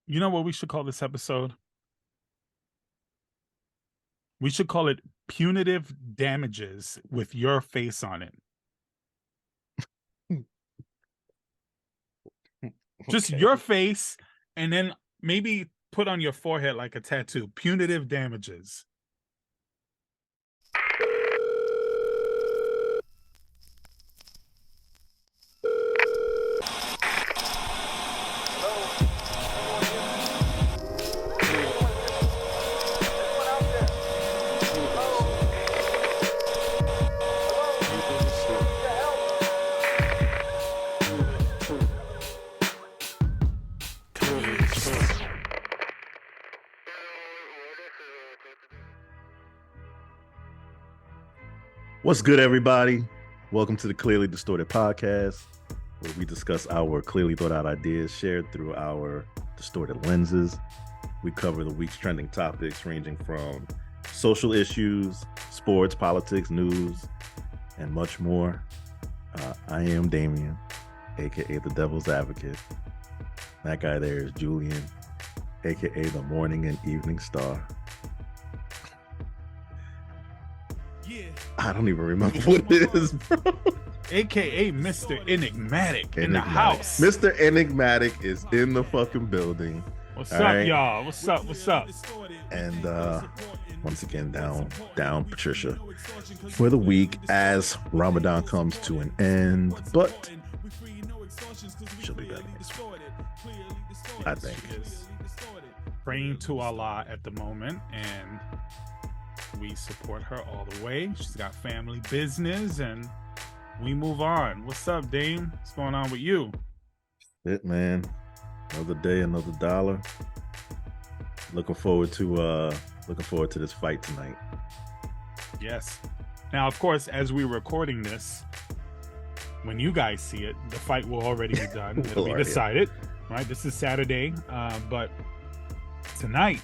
You know what we should call this episode? We should call it Punitive Damages with your face on it. Just Okay. your face, and then maybe put on your forehead like a tattoo. Punitive Damages. What's good, everybody? Welcome to the Clearly Distorted podcast, where we discuss our clearly thought out ideas shared through our distorted lenses. We cover the week's trending topics ranging from social issues, sports, politics, news, and much more. I am Damian, aka the Devil's Advocate. That guy there is Julian, aka the Morning and Evening Star. I don't even remember what it is, bro. AKA Mr. Enigmatic in the house. Mr. Enigmatic is in the fucking building. What's up, y'all? What's up? What's up? And once again, down Patricia for the week as Ramadan comes to an end, but she'll be better, I think. Praying to Allah at the moment, and we support her all the way. She's got family business, and we move on. What's up, Daym? What's going on with you? It, man. Another day, another dollar. Looking forward to this fight tonight. Yes. Now, of course, as we're recording this, when you guys see it, the fight will already be done. It'll be decided. Right? This is Saturday, but tonight,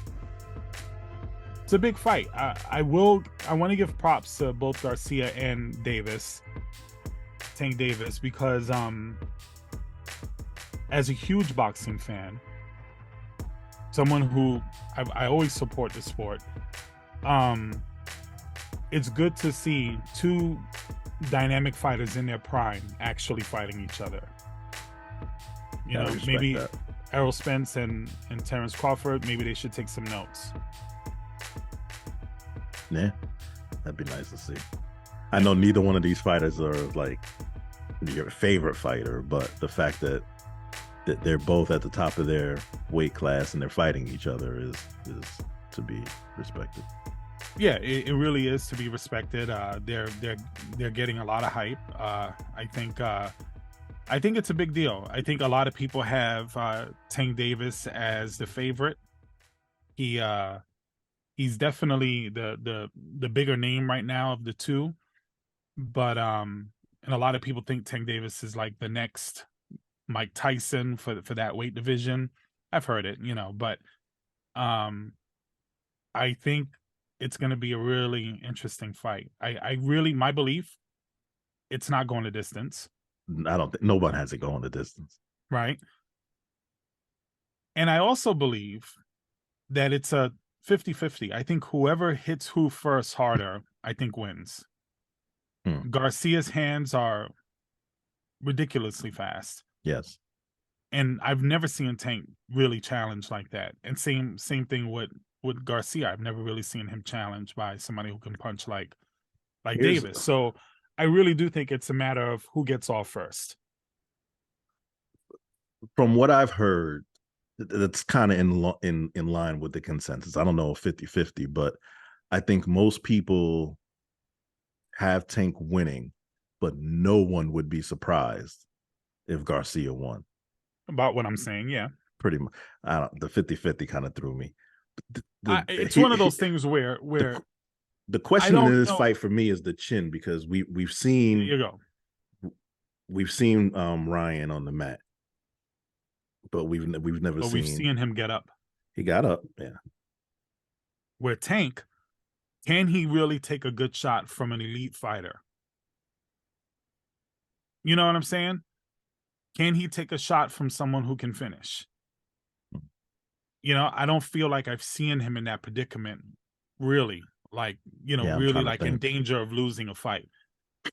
it's a big fight. I want to give props to both Garcia and Tank Davis, because as a huge boxing fan, someone who I always support the sport, it's good to see two dynamic fighters in their prime actually fighting each other. You know, maybe that. Errol Spence and Terrence Crawford, maybe they should take some notes. Yeah, that'd be nice to see. I know neither one of these fighters are like your favorite fighter, but the fact that they're both at the top of their weight class and they're fighting each other is to be respected. Yeah, it really is to be respected. They're getting a lot of hype. I think it's a big deal. I think a lot of people have Tank Davis as the favorite. He's definitely the bigger name right now of the two, but and a lot of people think Tank Davis is like the next Mike Tyson for that weight division. I've heard it, but I think it's going to be a really interesting fight. My belief, it's not going the distance. I don't think nobody has it going the distance, right? And I also believe that it's a 50-50. I think whoever hits who first harder, I think wins. Garcia's hands are ridiculously fast. Yes. And I've never seen Tank really challenge like that. And same thing with Garcia. I've never really seen him challenged by somebody who can punch like Davis. So I really do think it's a matter of who gets off first. From what I've heard, that's kind of in line with the consensus. I don't know 50-50, but I think most people have Tank winning, but no one would be surprised if Garcia won. About what I'm saying, yeah. Pretty much. The 50-50 kind of threw me. It's one of those things where the question in this fight for me is the chin, because we've seen there you go. We've seen Ryan on the mat, but we've never seen him get up. He got up, yeah. Where Tank, can he really take a good shot from an elite fighter? You know what I'm saying? Can he take a shot from someone who can finish? I don't feel like I've seen him in that predicament, really. Like, Yeah, I'm really trying to like in think. danger of losing a fight.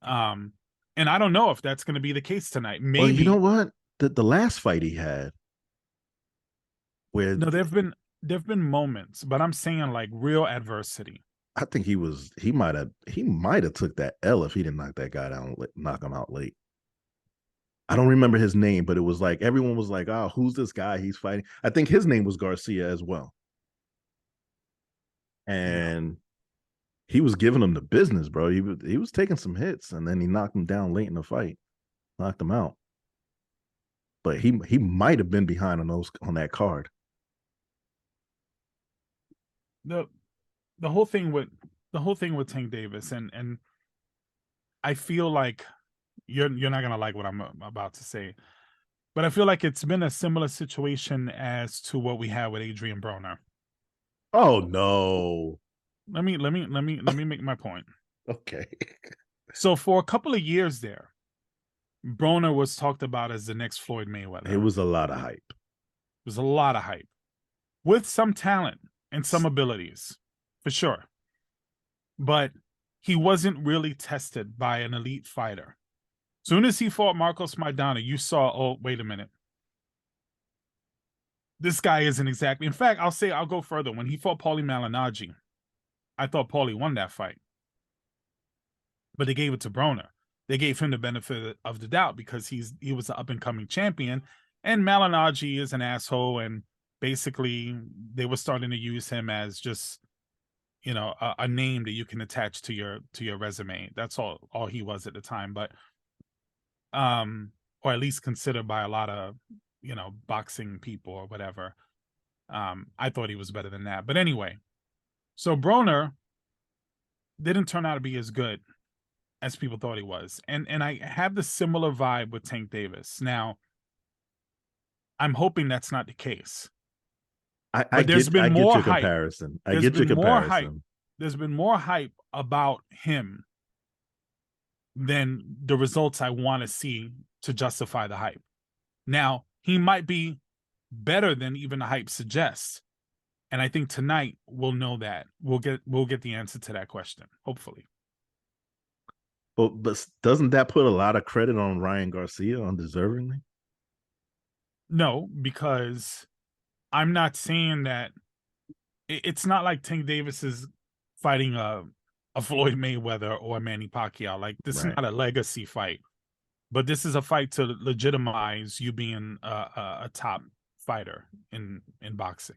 And I don't know if that's going to be the case tonight. Well, you know Maybe. what? The last fight he had, where No, there've been moments, but I'm saying like real adversity. I think he might have took that L if he didn't knock that guy down, knock him out late. I don't remember his name, but it was like everyone was like, "Oh, who's this guy he's fighting?" I think his name was Garcia as well, Yeah. and he was giving him the business, bro. He was taking some hits, and then he knocked him down late in the fight, knocked him out. But he might have been behind on that card. The the whole thing with Tank Davis, and I feel like you're not gonna like what I'm about to say, but I feel like it's been a similar situation as to what we had with Adrian Broner. Oh no. Let me make my point. Okay. So for a couple of years there, Broner was talked about as the next Floyd Mayweather. It was a lot of hype. There's a lot of hype with some talent and some abilities, for sure. But he wasn't really tested by an elite fighter. Soon as he fought Marcos Maidana, you saw, oh, wait a minute. This guy isn't exactly. In fact, I'll go further. When he fought Paulie Malignaggi, I thought Paulie won that fight. But they gave it to Broner. They gave him the benefit of the doubt because he was an up-and-coming champion. And Malignaggi is an asshole, and basically they were starting to use him as just a name that you can attach to your resume. That's all he was at the time. But or at least considered by a lot of boxing people or whatever. I thought he was better than that. But anyway, so Broner didn't turn out to be as good as people thought he was. And I have the similar vibe with Tank Davis. Now, I'm hoping that's not the case. I get your hype. comparison. I There's get your been more hype. comparison. There's been more hype about him than the results I want to see to justify the hype. Now, he might be better than even the hype suggests. And I think tonight we'll know that. We'll get the answer to that question, hopefully. But doesn't that put a lot of credit on Ryan Garcia undeservingly? No, because I'm not saying that it's not like Tank Davis is fighting a Floyd Mayweather or a Manny Pacquiao. Like, this is not a legacy fight, but this is a fight to legitimize you being a top fighter in boxing.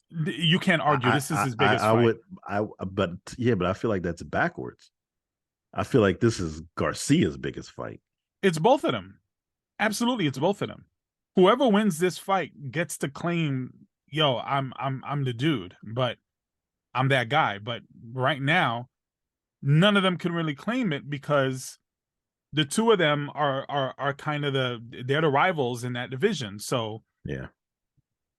You can't argue this is his biggest fight. But I feel like that's backwards. I feel like this is Garcia's biggest fight. It's both of them. Absolutely, it's both of them. Whoever wins this fight gets to claim, yo, I'm the dude, but I'm that guy. But right now, none of them can really claim it because the two of them are kind of they're the rivals in that division. So yeah,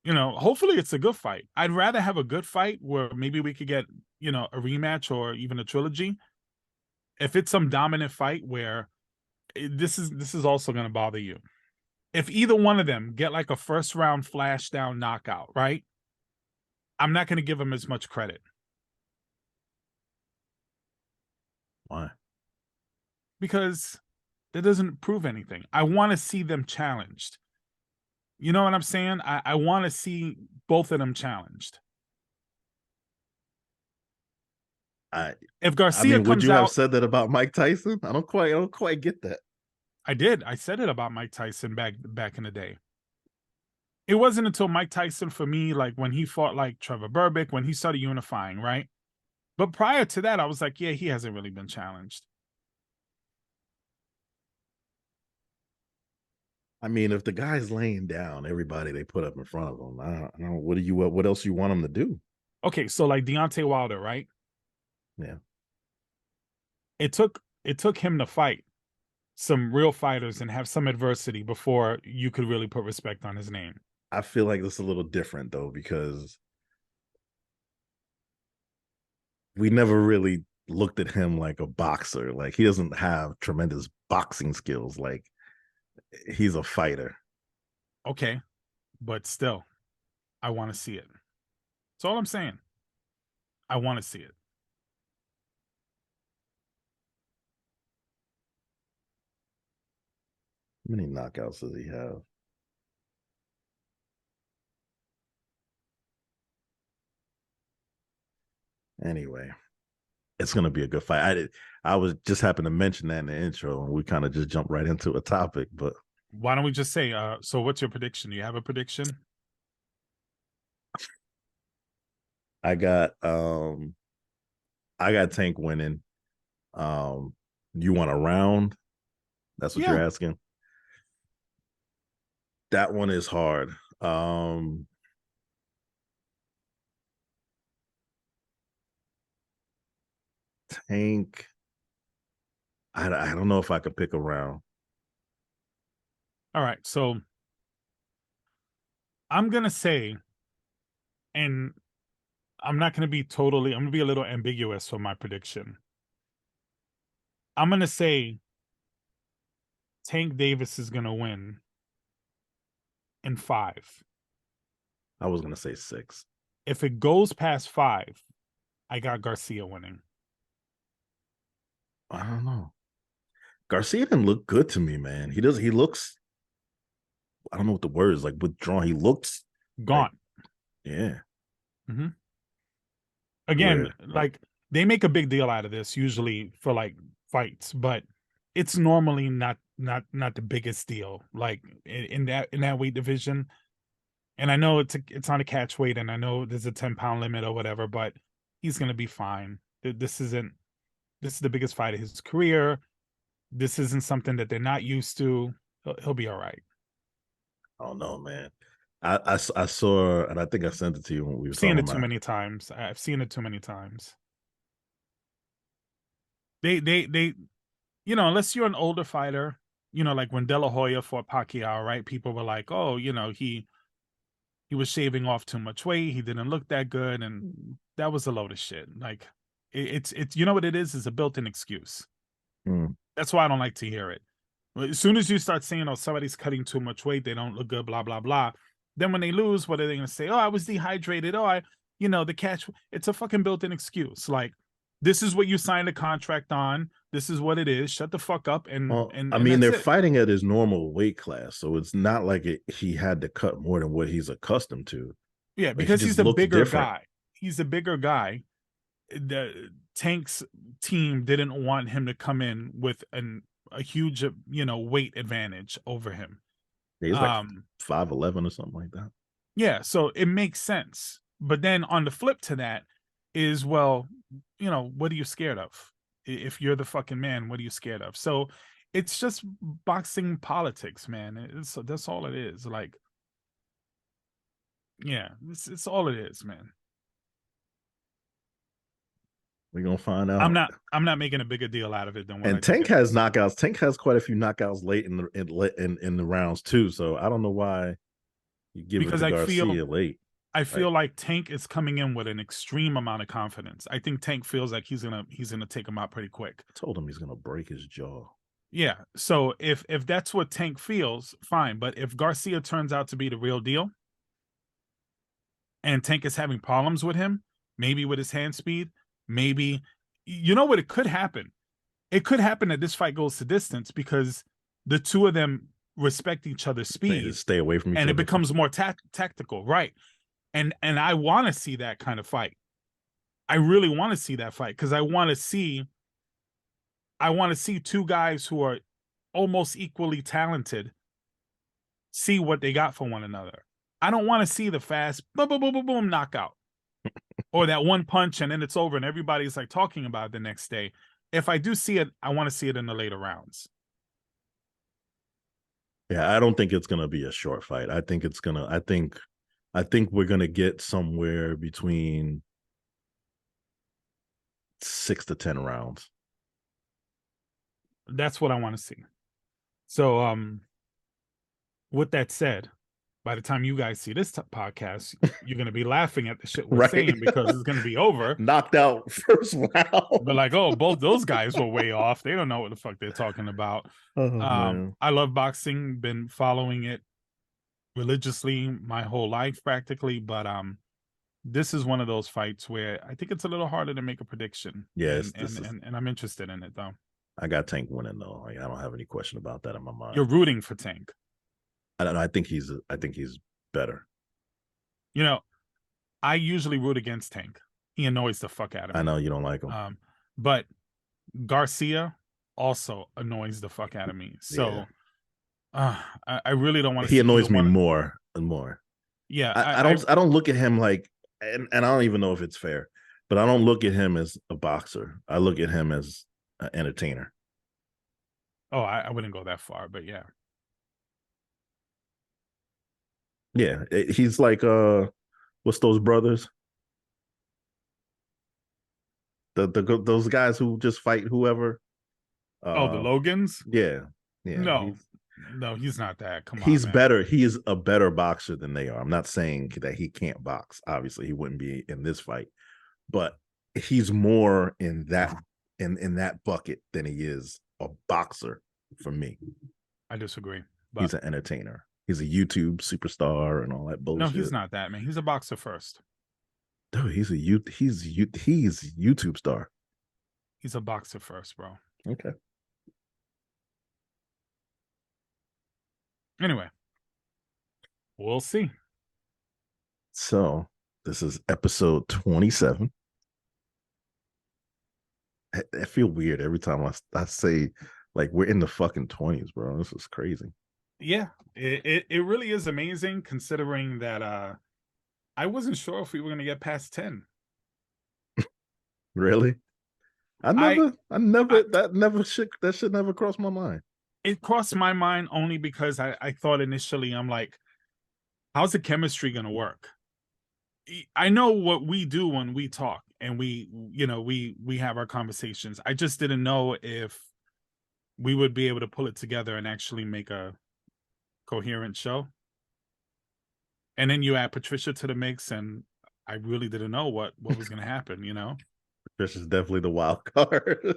hopefully it's a good fight. I'd rather have a good fight where maybe we could get a rematch or even a trilogy. If it's some dominant fight where this is also going to bother you. If either one of them get like a first round flash down knockout, right? I'm not going to give them as much credit. Why? Because that doesn't prove anything. I want to see them challenged. You know what I'm saying? I want to see both of them challenged. If Garcia comes would you out, have said that about Mike Tyson? I don't quite get that. I did. I said it about Mike Tyson back in the day. It wasn't until Mike Tyson, for me, like when he fought like Trevor Berbick, when he started unifying, right? But prior to that, I was like, yeah, he hasn't really been challenged. I mean, if the guy's laying down everybody they put up in front of him, I don't know. What else you want him to do? Okay, so like Deontay Wilder, right? Yeah. It took him to fight some real fighters and have some adversity before you could really put respect on his name. I feel like this is a little different though, because we never really looked at him like a boxer. Like, he doesn't have tremendous boxing skills. Like, he's a fighter. Okay. but still, I want to see it. That's all I'm saying. I want to see it. How many knockouts does he have? Anyway, it's gonna be a good fight. I was just happened to mention that in the intro, and we kind of just jumped right into a topic. But why don't we just say, so what's your prediction? Do you have a prediction? I got Tank winning. You want a round? That's what you're asking. That one is hard. Tank. I don't know if I could pick a round. All right, so I'm gonna say, and I'm not gonna be I'm gonna be a little ambiguous for my prediction. I'm gonna say Tank Davis is gonna win in 5. I was gonna say 6. If it goes past 5, I got Garcia winning. I don't know. Garcia didn't look good to me, man. He looks, I don't know what the word is, like withdrawn. He looks gone. Like, yeah. Mm-hmm. Again, like they make a big deal out of this usually for like fights, but it's normally not the biggest deal. Like in that weight division. And I know it's on a catch weight, and I know there's a 10-pound limit or whatever, but he's gonna be fine. This is the biggest fight of his career. This isn't something that they're not used to. He'll be all right. I don't know, man. I saw, and I think I sent it to you when we were seen it too many times. I've seen it too many times. They unless you're an older fighter, like when De La Hoya fought Pacquiao, right? People were like, oh, he was shaving off too much weight. He didn't look that good. And that was a load of shit. Like it's you know what it is a built-in excuse. That's why I don't like to hear it. As soon as you start saying, oh, somebody's cutting too much weight, they don't look good, blah, blah, blah. Then when they lose, what are they going to say? Oh, I was dehydrated. Oh, the catch. It's a fucking built-in excuse. Like, this is what you signed a contract on. This is what it is. Shut the fuck up. They're fighting at his normal weight class. So it's not like he had to cut more than what he's accustomed to. Yeah, because he's a bigger guy. He's a bigger guy. The Tank's team didn't want him to come in with a huge, weight advantage over him. Yeah, he's like 5'11" or something like that. Yeah, so it makes sense. But then on the flip to that is, well, what are you scared of? If you're the fucking man, what are you scared of? So it's just boxing politics, man. That's all it is. Like, yeah, it's all it is, man. We're gonna find out. I'm not making a bigger deal out of it than what. And Tank has knockouts. Tank has quite a few knockouts late in the rounds too. So I don't know why you give it to Garcia late. I feel like Tank is coming in with an extreme amount of confidence. I think Tank feels like he's gonna take him out pretty quick. I told him he's gonna break his jaw. Yeah. So if that's what Tank feels, fine. But if Garcia turns out to be the real deal, and Tank is having problems with him, maybe with his hand speed. Maybe, what it could happen? It could happen that this fight goes to distance because the two of them respect each other's speed. Stay away from each other. And it becomes more tactical, right? And I want to see that kind of fight. I really want to see that fight because I want to see two guys who are almost equally talented see what they got for one another. I don't want to see the fast boom, boom, boom, boom, boom knockout. Or that one punch and then it's over and everybody's like talking about it the next day. If I do see it, I want to see it in the later rounds. Yeah, I don't think it's gonna be a short fight. I think we're gonna get somewhere between 6 to 10 rounds. That's what I want to see. So with that said, by the time you guys see this podcast, you're going to be laughing at the shit we're saying because it's going to be over. Knocked out first round. But like, oh, both those guys were way off. They don't know what the fuck they're talking about. I love boxing. Been following it religiously my whole life practically, but this is one of those fights where I think it's a little harder to make a prediction. Yes, And I'm interested in it though. I got Tank winning though. Like, I don't have any question about that in my mind. You're rooting for Tank. I don't know. I think he's better. You know, I usually root against Tank. He annoys the fuck out of me. I know you don't like him. But Garcia also annoys the fuck out of me. So I really don't want to. He annoys me more and more. Yeah, I don't look at him like, and I don't even know if it's fair, but I don't look at him as a boxer. I look at him as an entertainer. Oh, I wouldn't go that far, but yeah. Yeah, he's like what's those brothers? Those guys who just fight whoever. The Logans? Yeah. No, he's not that. Come on. He's better. He is a better boxer than they are. I'm not saying that he can't box. Obviously, he wouldn't be in this fight, but he's more in that bucket than he is a boxer for me. I disagree. But he's an entertainer. He's a YouTube superstar and all that bullshit. No, he's not that, man. He's a boxer first. Dude, he's YouTube star. He's a boxer first, bro. Okay. Anyway, we'll see. So this is episode 27. I feel weird every time I say like we're in the fucking 20s, bro. This is crazy. Yeah, it really is amazing considering that I wasn't sure if we were gonna get past 10. Really? That should never cross my mind. It crossed my mind only because I thought initially, I'm like, how's the chemistry gonna work? I know what we do when we talk and we have our conversations. I just didn't know if we would be able to pull it together and actually make a coherent show. And then you add Patricia to the mix, and I really didn't know what was going to happen, Patricia's definitely the wild card.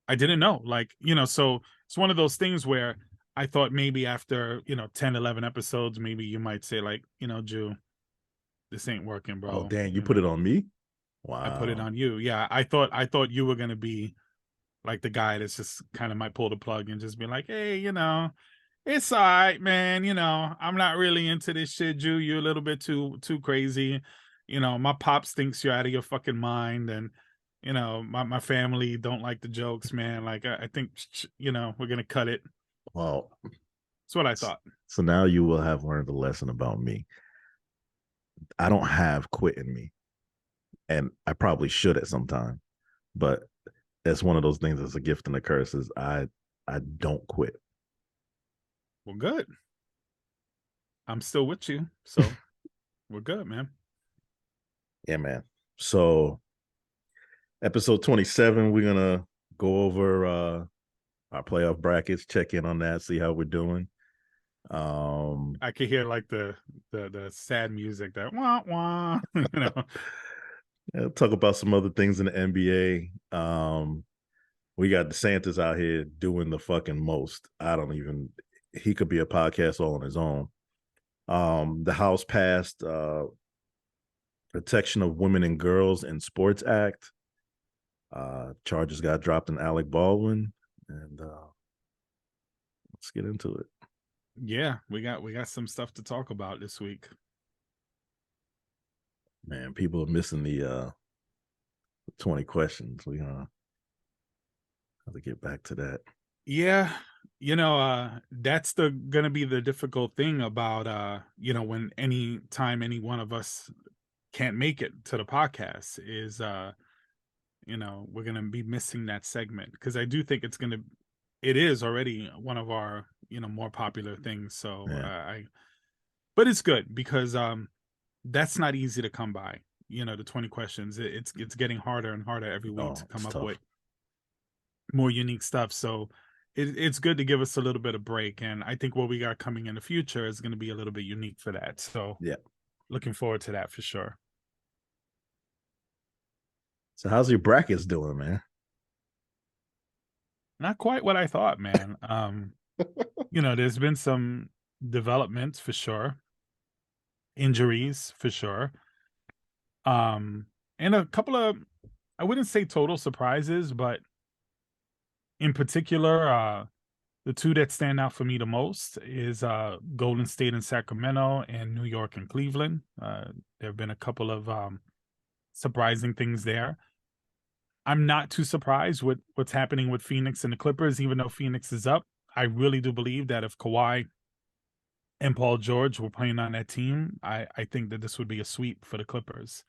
I didn't know, so it's one of those things where I thought maybe after 10, 11 episodes, maybe you might say Jew, this ain't working, bro. Oh damn, you put it on me? Wow. I put it on you. Yeah, I thought you were going to be like the guy that's just kind of might pull the plug and just be like, hey, it's all right, man. I'm not really into this shit, Jew. You're a little bit too crazy. My pops thinks you're out of your fucking mind, and my family don't like the jokes, man. Like I think we're gonna cut it. Well, that's what I thought. So now you will have learned a lesson about me. I don't have quit in me, and I probably should at some time, but that's one of those things that's a gift and a curse. Is I don't quit. Well, good. I'm still with you, so we're good, man. Yeah, man. So episode 27, we're gonna go over our playoff brackets, check in on that, see how we're doing. I could hear like the sad music, that wah wah. Yeah, talk about some other things in the NBA. We got DeSantis out here doing the fucking most. He could be a podcast all on his own. The House passed Protection of Women and Girls in Sports Act. Charges got dropped in Alec Baldwin, and let's get into it. Yeah, we got some stuff to talk about this week. Man, people are missing the 20 questions. We have to get back to that. Yeah, that's gonna be the difficult thing about when any one of us can't make it to the podcast is we're gonna be missing that segment, because I do think it is already one of our more popular things. So yeah. But it's good because that's not easy to come by. The 20 questions. It's getting harder and harder every week to come up with more unique stuff. So it's good to give us a little bit of break, and I think what we got coming in the future is going to be a little bit unique for that. So yeah, looking forward to that for sure. So how's your brackets doing, man? Not quite what I thought, man. There's been some development for sure, injuries for sure, and a couple of, I wouldn't say total surprises, but in particular, the two that stand out for me the most is Golden State and Sacramento, and New York and Cleveland. There have been a couple of surprising things there. I'm not too surprised with what's happening with Phoenix and the Clippers, even though Phoenix is up. I really do believe that if Kawhi and Paul George were playing on that team, I think that this would be a sweep for the Clippers.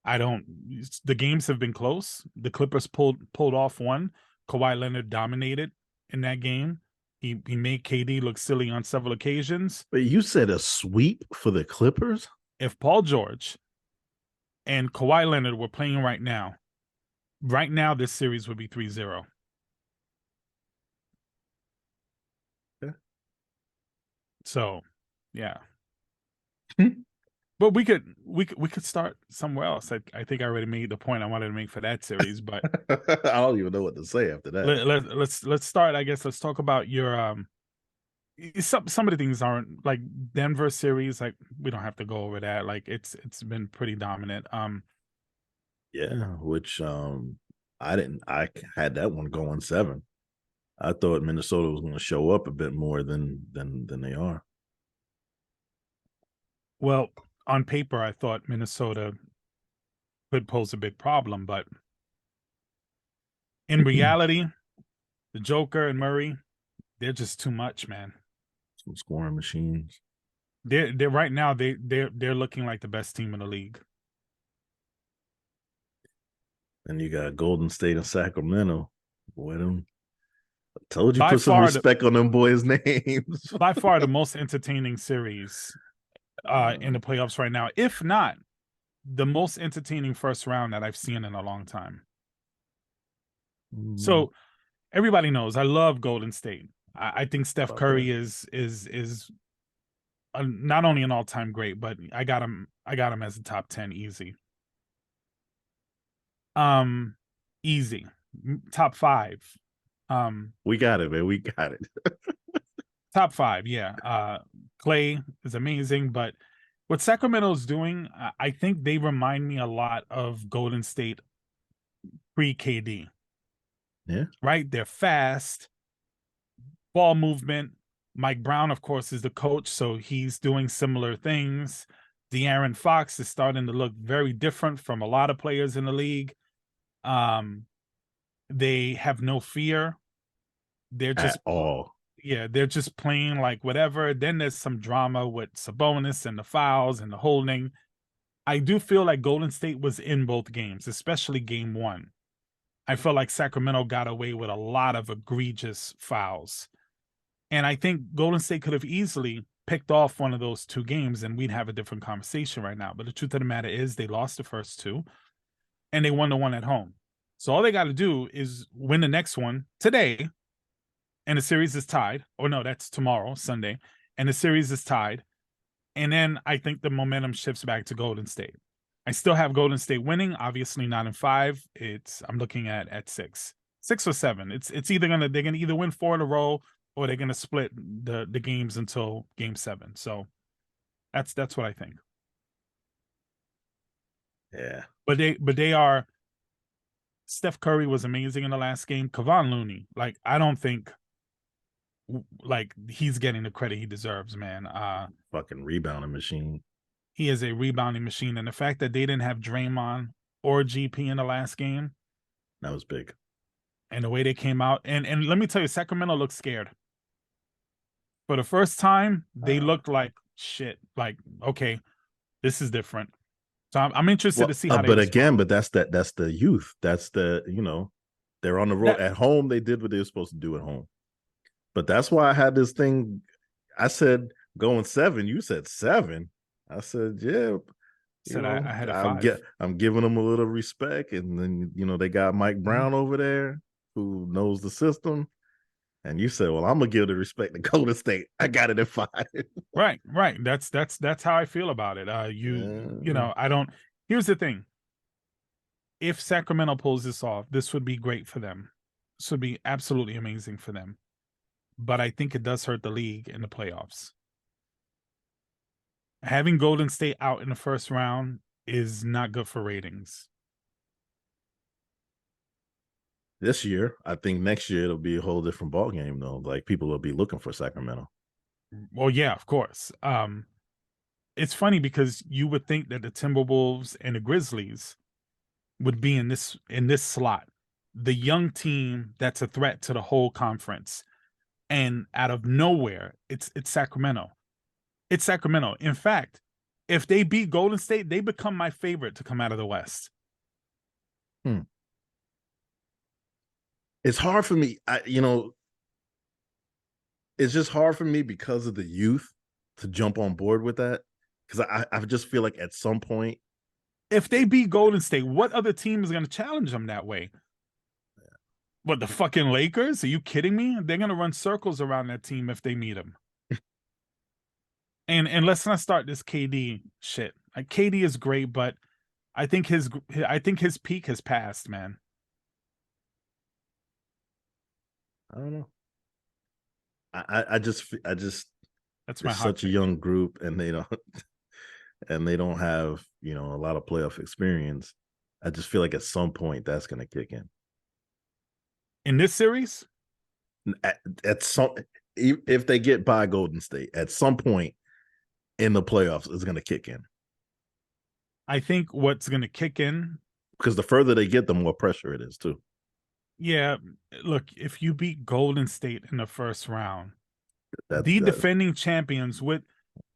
The games have been close. The Clippers pulled off one. Kawhi Leonard dominated in that game. He made KD look silly on several occasions. But you said a sweep for the Clippers? If Paul George and Kawhi Leonard were playing right now, this series would be 3-0. Yeah. So, yeah. But we could start somewhere else. I think I already made the point I wanted to make for that series, but I don't even know what to say after that. Let's start. I guess let's talk about your some of the things aren't like Denver series. Like we don't have to go over that. Like it's been pretty dominant. Yeah, which I had that one going 7. I thought Minnesota was going to show up a bit more than they are. Well, on paper, I thought Minnesota could pose a big problem, but in reality, the Joker and Murray, they're just too much, man. Some scoring machines. They're right now they're looking like the best team in the league. And you got Golden State and Sacramento. Boy, them. I told you put some respect on them boys' names. By far the most entertaining series in the playoffs right now, if not the most entertaining first round that I've seen in a long time. So everybody knows I love Golden State. I think Steph Curry is not only an all-time great, but I got him as a top 10 easy. Easy. Top 5. We got it, man. We got it. Top 5, yeah. Clay is amazing, but what Sacramento's doing, I think they remind me a lot of Golden State pre-KD. Yeah. Right? They're fast, ball movement. Mike Brown, of course, is the coach, so he's doing similar things. De'Aaron Fox is starting to look very different from a lot of players in the league. They have no fear. They're just they're just playing like whatever. Then there's some drama with Sabonis and the fouls and the holding. I do feel like Golden State was in both games, especially game 1. I feel like Sacramento got away with a lot of egregious fouls. And I think Golden State could have easily picked off one of those 2 games and we'd have a different conversation right now. But the truth of the matter is they lost the first 2 and they won the one at home. So all they got to do is win the next one today, and the series is tied. Or no, that's tomorrow, Sunday, and the series is tied. And then I think the momentum shifts back to Golden State. I still have Golden State winning, obviously not in 5. I'm looking at 6 or 7. It's either they're gonna either win 4 in a row or they're gonna split the games until game 7. So that's what I think. Yeah, but they are. Steph Curry was amazing in the last game. Kevon Looney, like I don't think like he's getting the credit he deserves, man. Fucking rebounding machine. He is a rebounding machine, and the fact that they didn't have Draymond or GP in the last game, that was big. And the way they came out, and let me tell you, Sacramento looked scared. For the first time, they looked like shit. Like, okay, this is different. So I'm interested to see how. But that's the youth. That's the they're on the road. At home, they did what they were supposed to do at home. But that's why I had this thing. I said going 7. You said 7. I said yeah. I had a 5. I'm giving them a little respect, and then they got Mike Brown over there who knows the system. And you said, well, I'm gonna give the respect to Golden State. I got it at 5. Right. That's how I feel about it. I don't. Here's the thing. If Sacramento pulls this off, this would be great for them. This would be absolutely amazing for them. but I think it does hurt the league in the playoffs. Having Golden State out in the first round is not good for ratings. This year, I think next year it'll be a whole different ball game though. Like people will be looking for Sacramento. Well, yeah, of course. It's funny because you would think that the Timberwolves and the Grizzlies would be in this slot, the young team that's a threat to the whole conference, and out of nowhere, it's Sacramento. It's Sacramento. In fact, if they beat Golden State, they become my favorite to come out of the West. It's hard for me. It's just hard for me because of the youth to jump on board with that. Because I just feel like at some point, if they beat Golden State, what other team is going to challenge them that way? Yeah. What, the fucking Lakers? Are you kidding me? They're going to run circles around that team if they meet them. And let's not start this KD shit. Like, KD is great, but I think his peak has passed, man. I don't know. I just that's my such a young group, and they don't have a lot of playoff experience. I just feel like at some point that's going to kick in this series. At some, if they get by Golden State, at some point in the playoffs is going to kick in. I think what's going to kick in, because the further they get, the more pressure it is too. Yeah, look, if you beat Golden State in the first round, defending champions,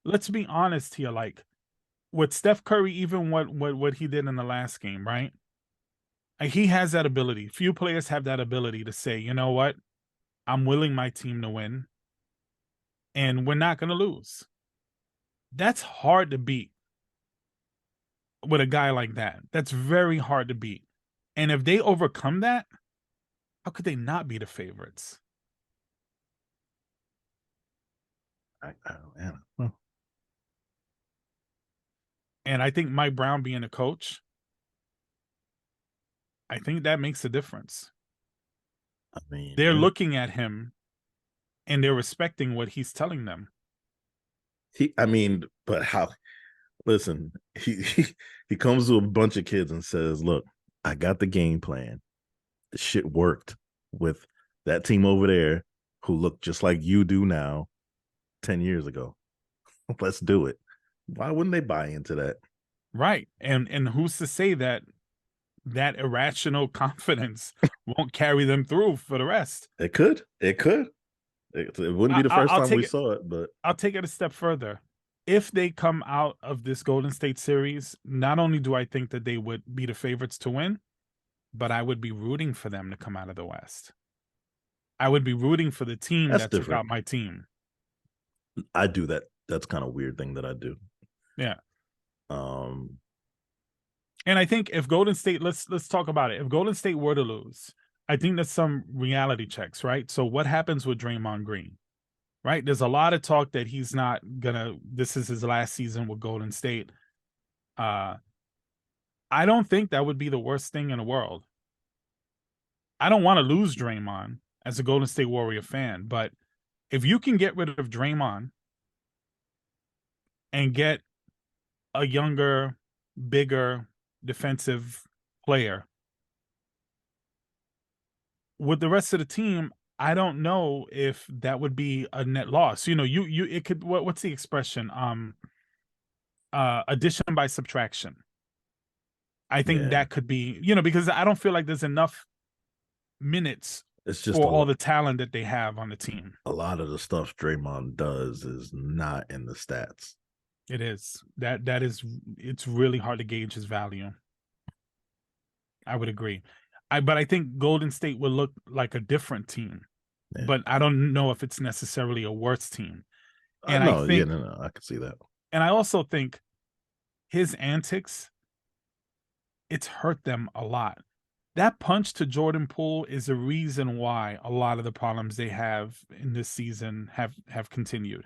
let's be honest here, like with Steph Curry, even what he did in the last game, right? He has that ability. Few players have that ability to say, you know what, I'm willing my team to win, and we're not going to lose. That's hard to beat with a guy like that. That's very hard to beat. And if they overcome that, how could they not be the favorites? I don't know. And I think Mike Brown being a coach, I think that makes a difference. I mean, they're looking at him and they're respecting what he's telling them. But how? Listen, he comes to a bunch of kids and says, "Look, I got the game plan. The shit worked with that team over there who look just like you do now 10 years ago. Let's do it." Why wouldn't they buy into that? Right. And who's to say that irrational confidence won't carry them through for the rest? It could. It wouldn't be the first time we saw it, but I'll take it a step further. If they come out of this Golden State series, not only do I think that they would be the favorites to win, but I would be rooting for them to come out of the West. I would be rooting for the team that took out my team. I do that. That's kind of weird thing that I do. Yeah. And I think if Golden State, let's talk about it. If Golden State were to lose, I think there's some reality checks, right? So what happens with Draymond Green, right? There's a lot of talk that he's not this is his last season with Golden State. I don't think that would be the worst thing in the world. I don't want to lose Draymond as a Golden State Warrior fan, but if you can get rid of Draymond and get a younger, bigger defensive player with the rest of the team, I don't know if that would be a net loss. It could, what's the expression? Addition by subtraction. I think that could be, because I don't feel like there's enough minutes it's just for all the talent that they have on the team. A lot of the stuff Draymond does is not in the stats. It is. It's really hard to gauge his value. I would agree. But I think Golden State will look like a different team. Yeah. But I don't know if it's necessarily a worse team. And I can see that. And I also think his antics, it's hurt them a lot. That punch to Jordan Poole is the reason why a lot of the problems they have in this season have continued.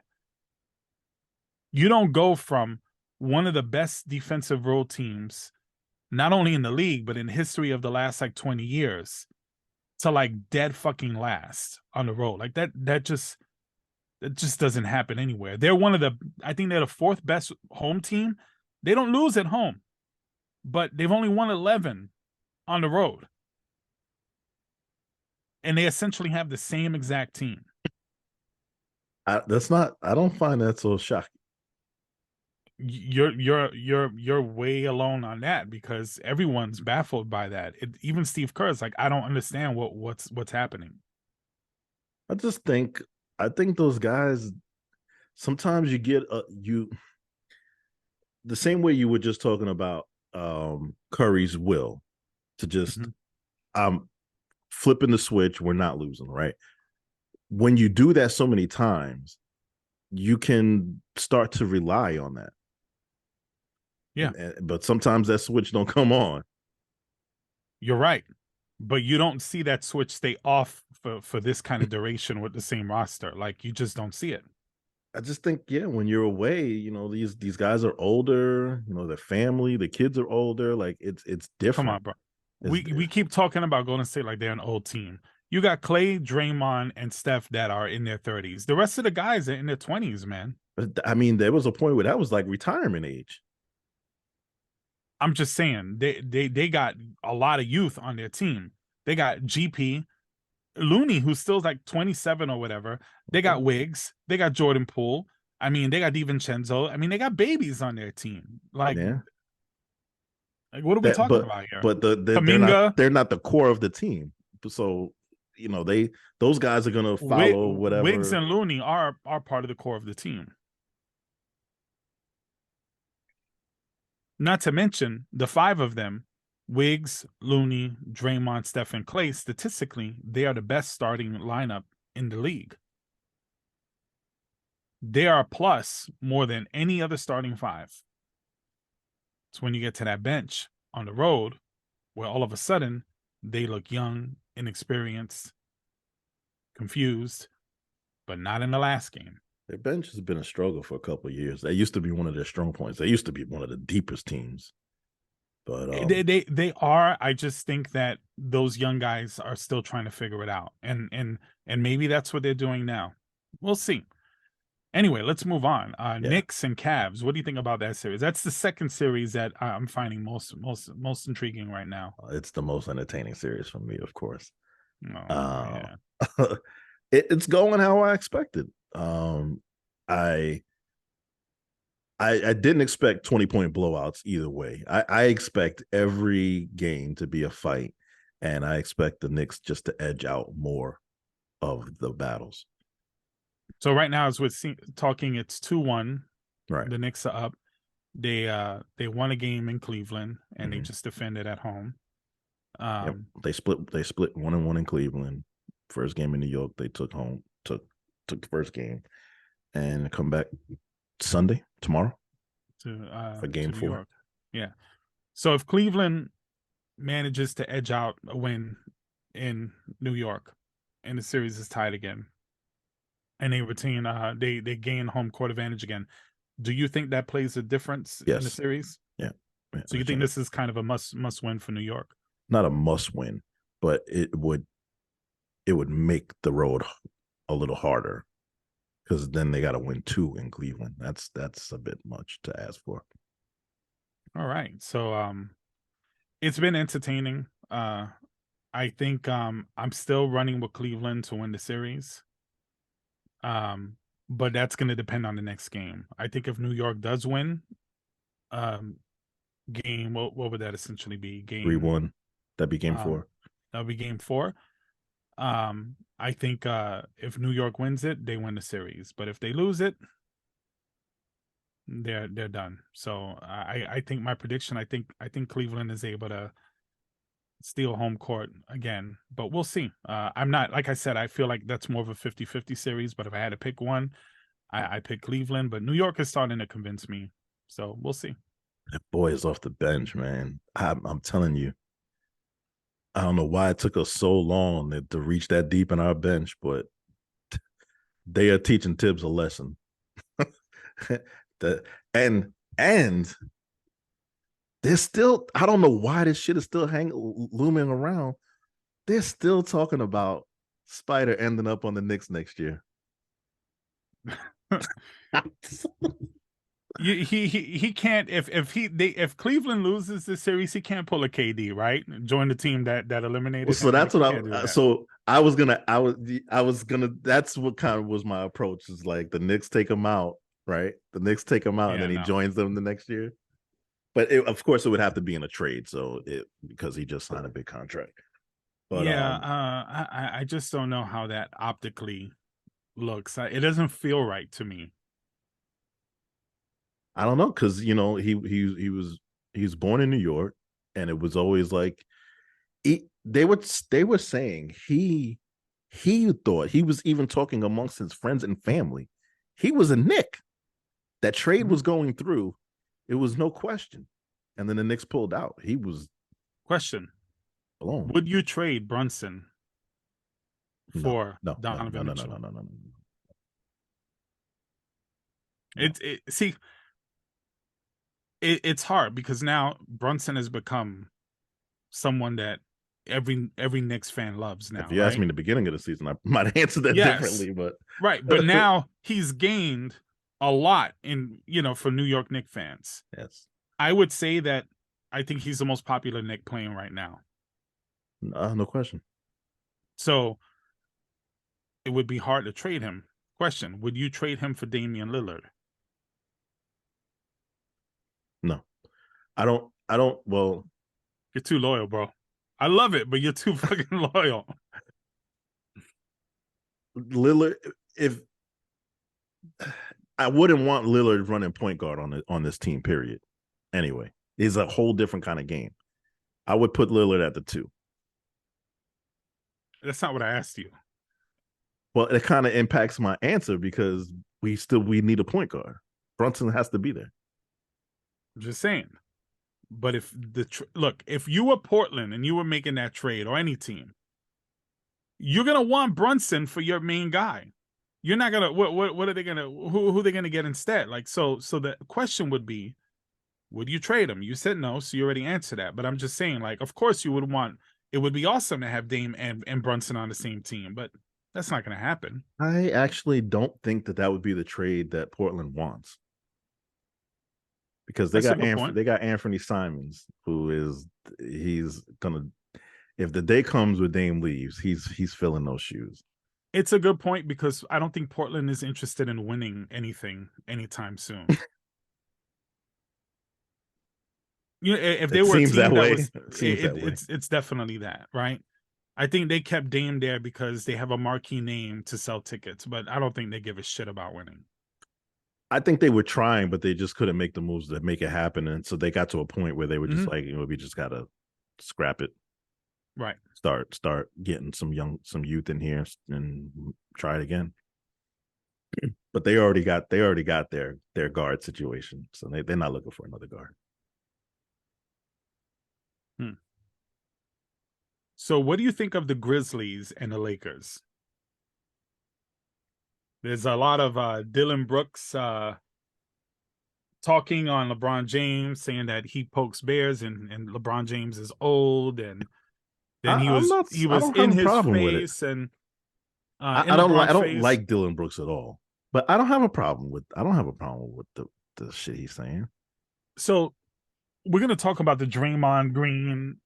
You don't go from one of the best defensive role teams, not only in the league, but in history of the last 20 years, to like dead fucking last on the road. Like that just doesn't happen anywhere. They're one of the, I think they're the fourth best home team. They don't lose at home, but they've only won 11 on the road. And they essentially have the same exact team. I don't find that so shocking. You're way alone on that, because everyone's baffled by that. Even Steve Kerr's like, I don't understand what's happening. I think those guys, sometimes you get the same way you were just talking about Curry's will to just flipping the switch, we're not losing, right? When you do that so many times, you can start to rely on that. Yeah. But sometimes that switch don't come on. You're right. But you don't see that switch stay off for this kind of duration with the same roster. Like, you just don't see it. I just think, when you're away, these guys are older, their family, the kids are older. Like, it's different. Come on, bro. We keep talking about Golden State like they're an old team. You got Clay, Draymond, and Steph that are in their 30s. The rest of the guys are in their 20s, man. But I mean, there was a point where that was like retirement age. I'm just saying, they got a lot of youth on their team. They got GP, Looney, who's still like 27 or whatever. They got Wiggs. They got Jordan Poole. I mean, they got DiVincenzo. I mean, they got babies on their team. Like, what are we talking about here? But they're not the core of the team. So, those guys are gonna follow whatever. Wiggs and Looney are part of the core of the team. Not to mention the five of them, Wiggs, Looney, Draymond, Steph, and Clay, statistically, they are the best starting lineup in the league. They are a plus more than any other starting five. It's when you get to that bench on the road where all of a sudden they look young, inexperienced, confused, but not in the last game. Their bench has been a struggle for a couple of years. That used to be one of their strong points. They used to be one of the deepest teams. But they are. I just think that those young guys are still trying to figure it out, and maybe that's what they're doing now. We'll see. Anyway, let's move on. Knicks and Cavs. What do you think about that series? That's the second series that I'm finding most intriguing right now. It's the most entertaining series for me, of course. Yeah. It's going how I expected. I didn't expect 20-point blowouts either way. I expect every game to be a fight, and I expect the Knicks just to edge out more of the battles. So right now, as we're talking, it's 2-1. Right. The Knicks are up. They won a game in Cleveland, and they just defended at home. They split 1-1 in Cleveland. First game in New York, they took the first game, and come back Sunday, tomorrow, for game 4. Yeah. So if Cleveland manages to edge out a win in New York and the series is tied again, and they retain they gain home court advantage again, do you think that plays a difference in the series? Yeah. So you think this is kind of a must win for New York? Not a must win, but it would make the road a little harder, because then they got to win 2 in Cleveland. That's a bit much to ask for. All right. So it's been entertaining. I think I'm still running with Cleveland to win the series. But that's going to depend on the next game. I think if New York does win, game, what would that essentially be? Game 3-1. That'd be game 4. That'll be game 4. I think if New York wins it, they win the series. But if they lose it, they're done. So I think my prediction, I think Cleveland is able to steal home court again, but we'll see. I'm not, like I said, I feel like that's more of a 50-50 series, but if I had to pick one, I pick Cleveland. But New York is starting to convince me, so we'll see. That boy is off the bench, man. I'm telling you. I don't know why it took us so long to reach that deep in our bench, but they are teaching Tibbs a lesson. And there's still, I don't know why this shit is still looming around, they're still talking about Spider ending up on the Knicks next year. He can't if Cleveland loses this series, he can't pull a KD, right? Join the team that eliminated so him. that's what so I was gonna that's what kind of was my approach, is like the Knicks take him out, right? The Knicks take him out, and then he joins them the next year. But of course it would have to be in a trade, because he just signed a big contract. But I just don't know how that optically looks. It doesn't feel right to me. I don't know, because he was born in New York, and it was always like they were saying he thought, he was even talking amongst his friends and family, he was a Knick. That trade was going through. It was no question. And then the Knicks pulled out. He was alone. Would you trade Brunson for Donovan Mitchell? No. It's hard because now Brunson has become someone that every Knicks fan loves now. If you asked me in the beginning of the season, I might answer that differently, but but now he's gained a lot for New York Knicks fans. Yes, I would say that I think he's the most popular Knick playing right now. No question. So it would be hard to trade him. Question: would you trade him for Damian Lillard? No, I don't. Well, you're too loyal, bro. I love it, but you're too fucking loyal. Lillard, if I wouldn't want Lillard running point guard on this team, period. Anyway, it's a whole different kind of game. I would put Lillard at the 2. That's not what I asked you. Well, it kind of impacts my answer because we need a point guard. Brunson has to be there. I'm just saying. But if if you were Portland and you were making that trade, or any team, you're gonna want Brunson for your main guy. You're not gonna what are they gonna who are they gonna get instead? Like so the question would be, would you trade him? You said no, so you already answered that. But I'm just saying, like, of course you would want. It would be awesome to have Dame and Brunson on the same team, but that's not going to happen. I actually don't think that would be the trade that Portland wants, because they got Anthony Simons, he's gonna, if the day comes where Dame leaves, he's filling those shoes. It's a good point, because I don't think Portland is interested in winning anything anytime soon. If they were a team that way, it's definitely that, right? I think they kept Dame there because they have a marquee name to sell tickets, but I don't think they give a shit about winning. I think they were trying, but they just couldn't make the moves that make it happen, and so they got to a point where they were just like, we just gotta scrap it, right? Start getting some youth in here and try it again. But they already got their guard situation, so they're not looking for another guard. So what do you think of the Grizzlies and the Lakers? There's a lot of Dillon Brooks talking on LeBron James, saying that he pokes bears and LeBron James is old, and then he was in his face, and I don't like Dillon Brooks at all. But I don't have a problem with the shit he's saying. So we're gonna talk about the Draymond Green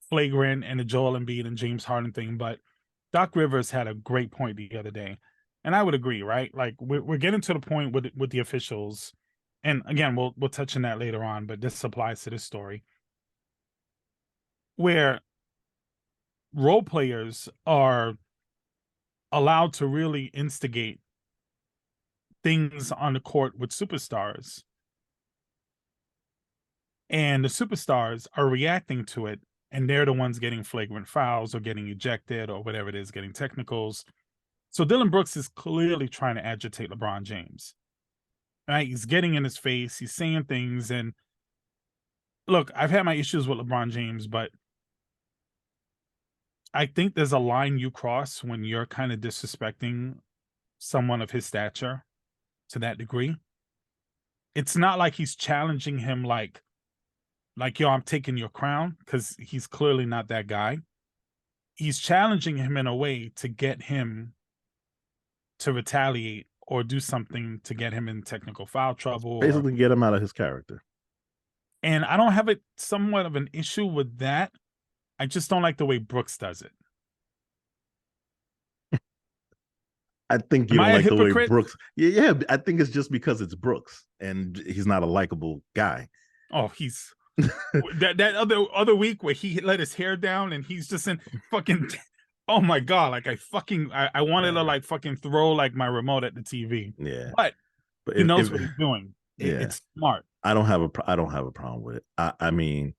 flagrant and the Joel Embiid and James Harden thing, but Doc Rivers had a great point the other day, and I would agree, right? Like we're getting to the point with the officials, and again we'll touch on that later on, but this applies to this story, where role players are allowed to really instigate things on the court with superstars, and the superstars are reacting to it, and they're the ones getting flagrant fouls or getting ejected or whatever it is, getting technicals. So Dillon Brooks is clearly trying to agitate LeBron James, right? He's getting in his face, he's saying things, and look, I've had my issues with LeBron James, but I think there's a line you cross when you're kind of disrespecting someone of his stature to that degree. It's not like he's challenging him like, yo, I'm taking your crown, because he's clearly not that guy. he's challenging him in a way to get him to retaliate or do something to get him in technical foul trouble. Basically, get him out of his character. And I don't have somewhat of an issue with that. I just don't like the way Brooks does it. I think you don't like the way Brooks. Yeah, I think it's just because it's Brooks and he's not a likable guy. Oh, he's that other week where he let his hair down and he's just in fucking. Oh my god! Like I wanted to like fucking throw like my remote at the TV. Yeah, but he knows what he's doing. It's smart. I don't have a problem with it. I mean,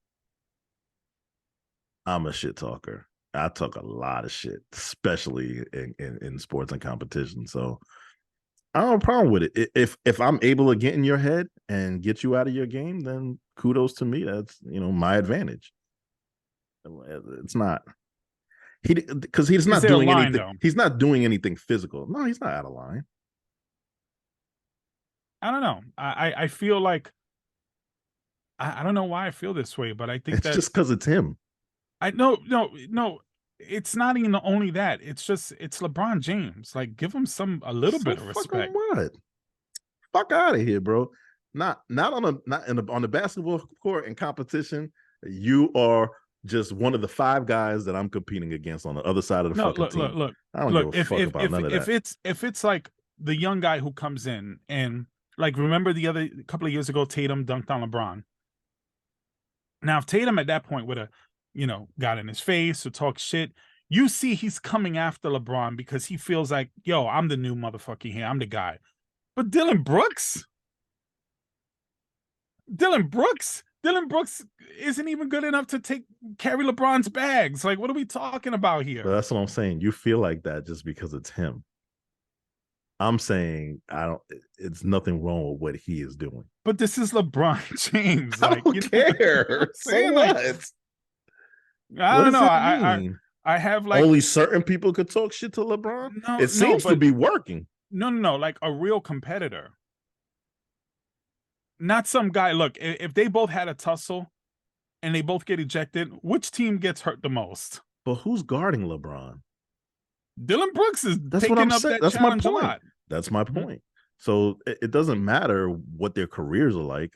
I'm a shit talker. I talk a lot of shit, especially in sports and competition. So I don't have a problem with it. If I'm able to get in your head and get you out of your game, then kudos to me. That's my advantage. It's not because he's not doing anything. Though? He's not doing anything physical. No, he's not out of line. I don't know. I feel like I don't know why I feel this way, but I think it's just because it's him. No. It's not even only that. It's LeBron James. Like, give him a little bit of respect. What? Fuck out of here, bro. Not on the basketball court in competition. You are just one of the 5 guys that I'm competing against on the other side of the fucking team. Look. I don't give a fuck about none of that. If it's like the young guy who comes in and like remember the couple of years ago, Tatum dunked on LeBron. Now, if Tatum at that point would have got in his face or talk shit, you see he's coming after LeBron because he feels like, yo, I'm the new motherfucker here. I'm the guy. But Dylan Brooks isn't even good enough to carry LeBron's bags. Like, what are we talking about here? But that's what I'm saying. You feel like that just because it's him. I'm saying it's nothing wrong with what he is doing. But this is LeBron James. I don't care. So what? I don't know. I have like only certain people could talk shit to LeBron. No, it seems to be working. No. Like a real competitor, not some guy. Look, if they both had a tussle and they both get ejected, which team gets hurt the most? But who's guarding LeBron? Dylan Brooks is taking up that That's my point. That's my point. So it doesn't matter what their careers are like.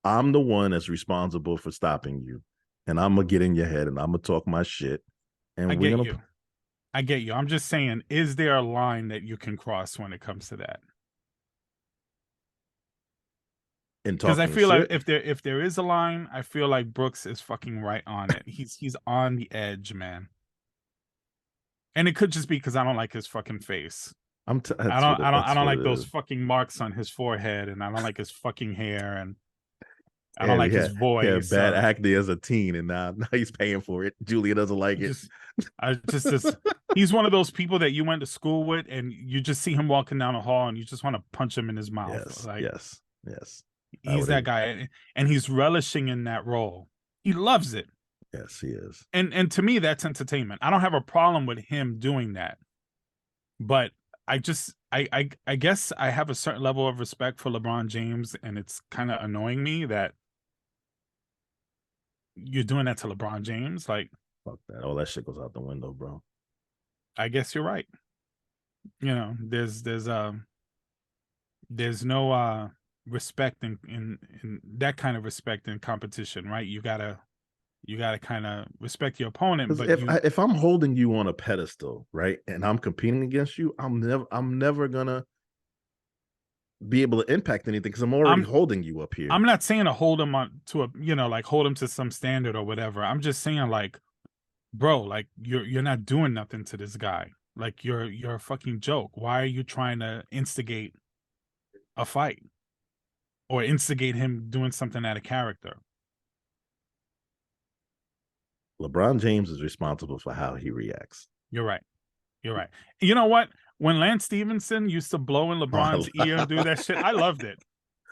I'm the one that's responsible for stopping you. And I'm going to get in your head and I'm going to talk my shit. And I get you. I'm just saying, is there a line that you can cross when it comes to that? Because I feel like if there is a line, I feel like Brooks is fucking right on it. He's on the edge, man. And it could just be because I don't like his fucking face. I don't like those fucking marks on his forehead, and I don't like his fucking hair, and I don't like his voice. He had bad acne as a teen, and now he's paying for it. Julia doesn't like it. He's one of those people that you went to school with, and you just see him walking down the hall, and you just want to punch him in his mouth. Yes. He's that guy, and he's relishing in that role. He loves it. Yes, he is. And to me, that's entertainment. I don't have a problem with him doing that, but I guess I have a certain level of respect for LeBron James, and it's kind of annoying me that you're doing that to LeBron James. Like, fuck that. All that shit goes out the window, bro. I guess you're right. There's no respect in that kind of respect in competition, right? You gotta kind of respect your opponent. But if I'm holding you on a pedestal, right, and I'm competing against you, I'm never gonna be able to impact anything because I'm already holding you up here. I'm not saying to hold him on to hold him to some standard or whatever. I'm just saying, like, bro, like you're not doing nothing to this guy. Like you're a fucking joke. Why are you trying to instigate a fight or instigate him doing something out of character? LeBron James is responsible for how he reacts. You're right. You know what? When Lance Stevenson used to blow in LeBron's ear and do that shit, I loved it.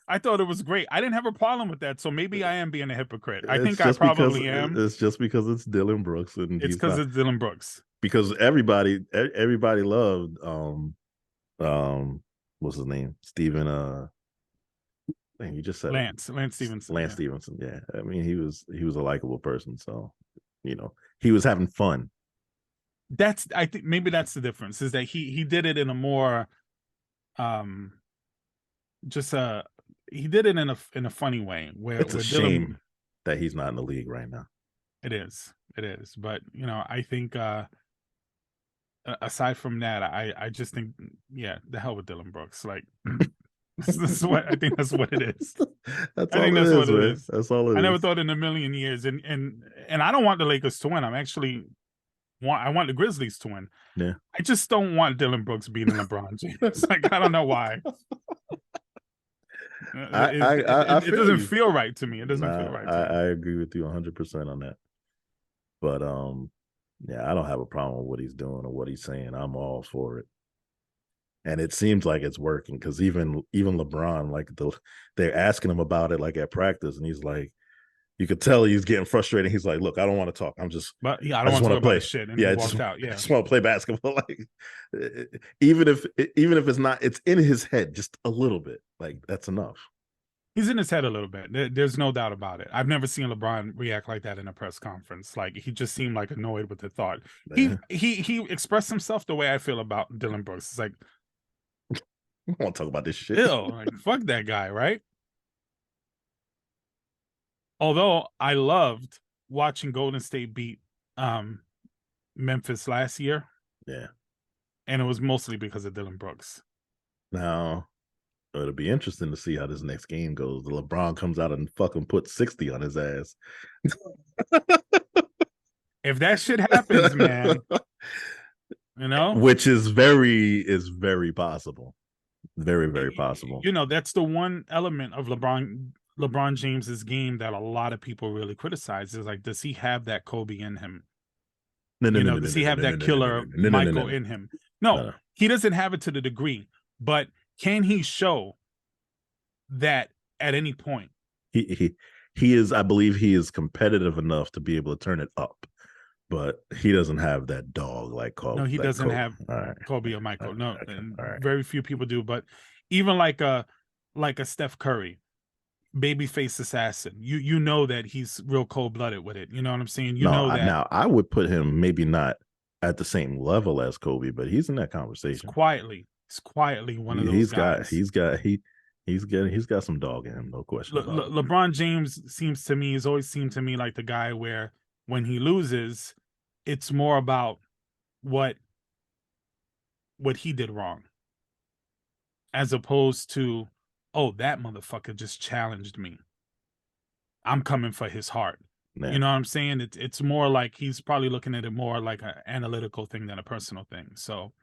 I thought it was great. I didn't have a problem with that. So maybe I am being a hypocrite. I think I probably am. It's just because it's Dylan Brooks, and it's because it's Dylan Brooks. Because everybody loved what's his name? Steven you just said Lance Stevenson. Lance Stevenson, yeah. I mean, he was a likable person, so he was having fun. I think maybe that's the difference, is that he did it in a more just he did it in a funny way where It's a shame that he's not in the league right now. It is, but I think aside from that, I just think, yeah, the hell with Dylan Brooks. Like, this is what I think. That's what it is. That's all it is. That's all it is. I never thought in a million years, and I don't want the Lakers to win. I want the Grizzlies to win. Yeah. I just don't want Dylan Brooks beating LeBron James. Like, I don't know why. It doesn't feel right to me. It doesn't feel right to me. I agree with you 100% on that. But yeah, I don't have a problem with what he's doing or what he's saying. I'm all for it. And it seems like it's working, because even LeBron, like they're asking him about it like at practice, and he's like, you could tell he's getting frustrated. He's like, "Look, I don't want to talk. I just want to play shit." And he walked out. Yeah, I just want to play basketball. Like, even if it's not, it's in his head just a little bit. Like, that's enough. He's in his head a little bit. There's no doubt about it. I've never seen LeBron react like that in a press conference. Like, he just seemed like annoyed with the thought. Yeah. He expressed himself the way I feel about Dylan Brooks. It's like, I don't want to talk about this shit. Ew, like, fuck that guy, right? Although I loved watching Golden State beat Memphis last year. Yeah. And it was mostly because of Dylan Brooks. Now, it'll be interesting to see how this next game goes. The LeBron comes out and fucking puts 60 on his ass. If that shit happens, man, which is very possible. Very, very possible. That's the one element of LeBron James's game that a lot of people really criticize, is like, does he have that Kobe in him? Does he have that killer Michael in him? No, he doesn't have it to the degree, but can he show that at any point? He is, I believe he is competitive enough to be able to turn it up, but he doesn't have that dog like Kobe. No, he doesn't have Kobe or Michael. No, very few people do. But even like a Steph Curry, babyface assassin, you know that he's real cold-blooded with it. You know what I'm saying? That. Now, I would put him maybe not at the same level as Kobe, but he's in that conversation. He's quietly one of those guys. He's got some dog in him, no question. LeBron James has always seemed to me like the guy where when he loses, it's more about what he did wrong, as opposed to, oh, that motherfucker just challenged me, I'm coming for his heart. Yeah. You know what I'm saying? It's more like he's probably looking at it more like an analytical thing than a personal thing. So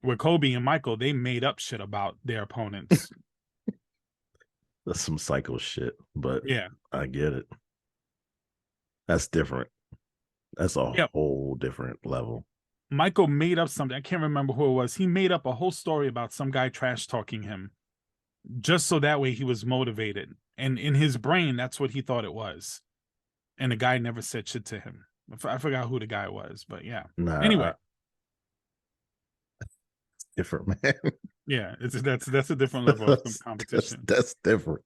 with Kobe and Michael, they made up shit about their opponents. That's some psycho shit, but yeah, I get it. That's different. That's a whole different level. Michael made up something. I can't remember who it was. He made up a whole story about some guy trash talking him, just so that way he was motivated. And in his brain, that's what he thought it was. And the guy never said shit to him. I forgot who the guy was, but yeah. Anyway. Different, man. Yeah, that's a different level of competition. That's different.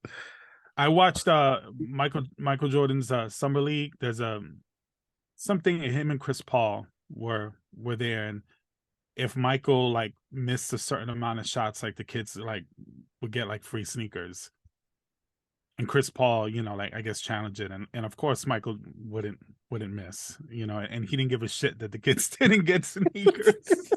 I watched Michael Jordan's Summer League. There's something him and Chris Paul were there, and if Michael like missed a certain amount of shots, like the kids like would get like free sneakers. And Chris Paul, like I guess challenged it, and of course Michael wouldn't miss, and he didn't give a shit that the kids didn't get sneakers.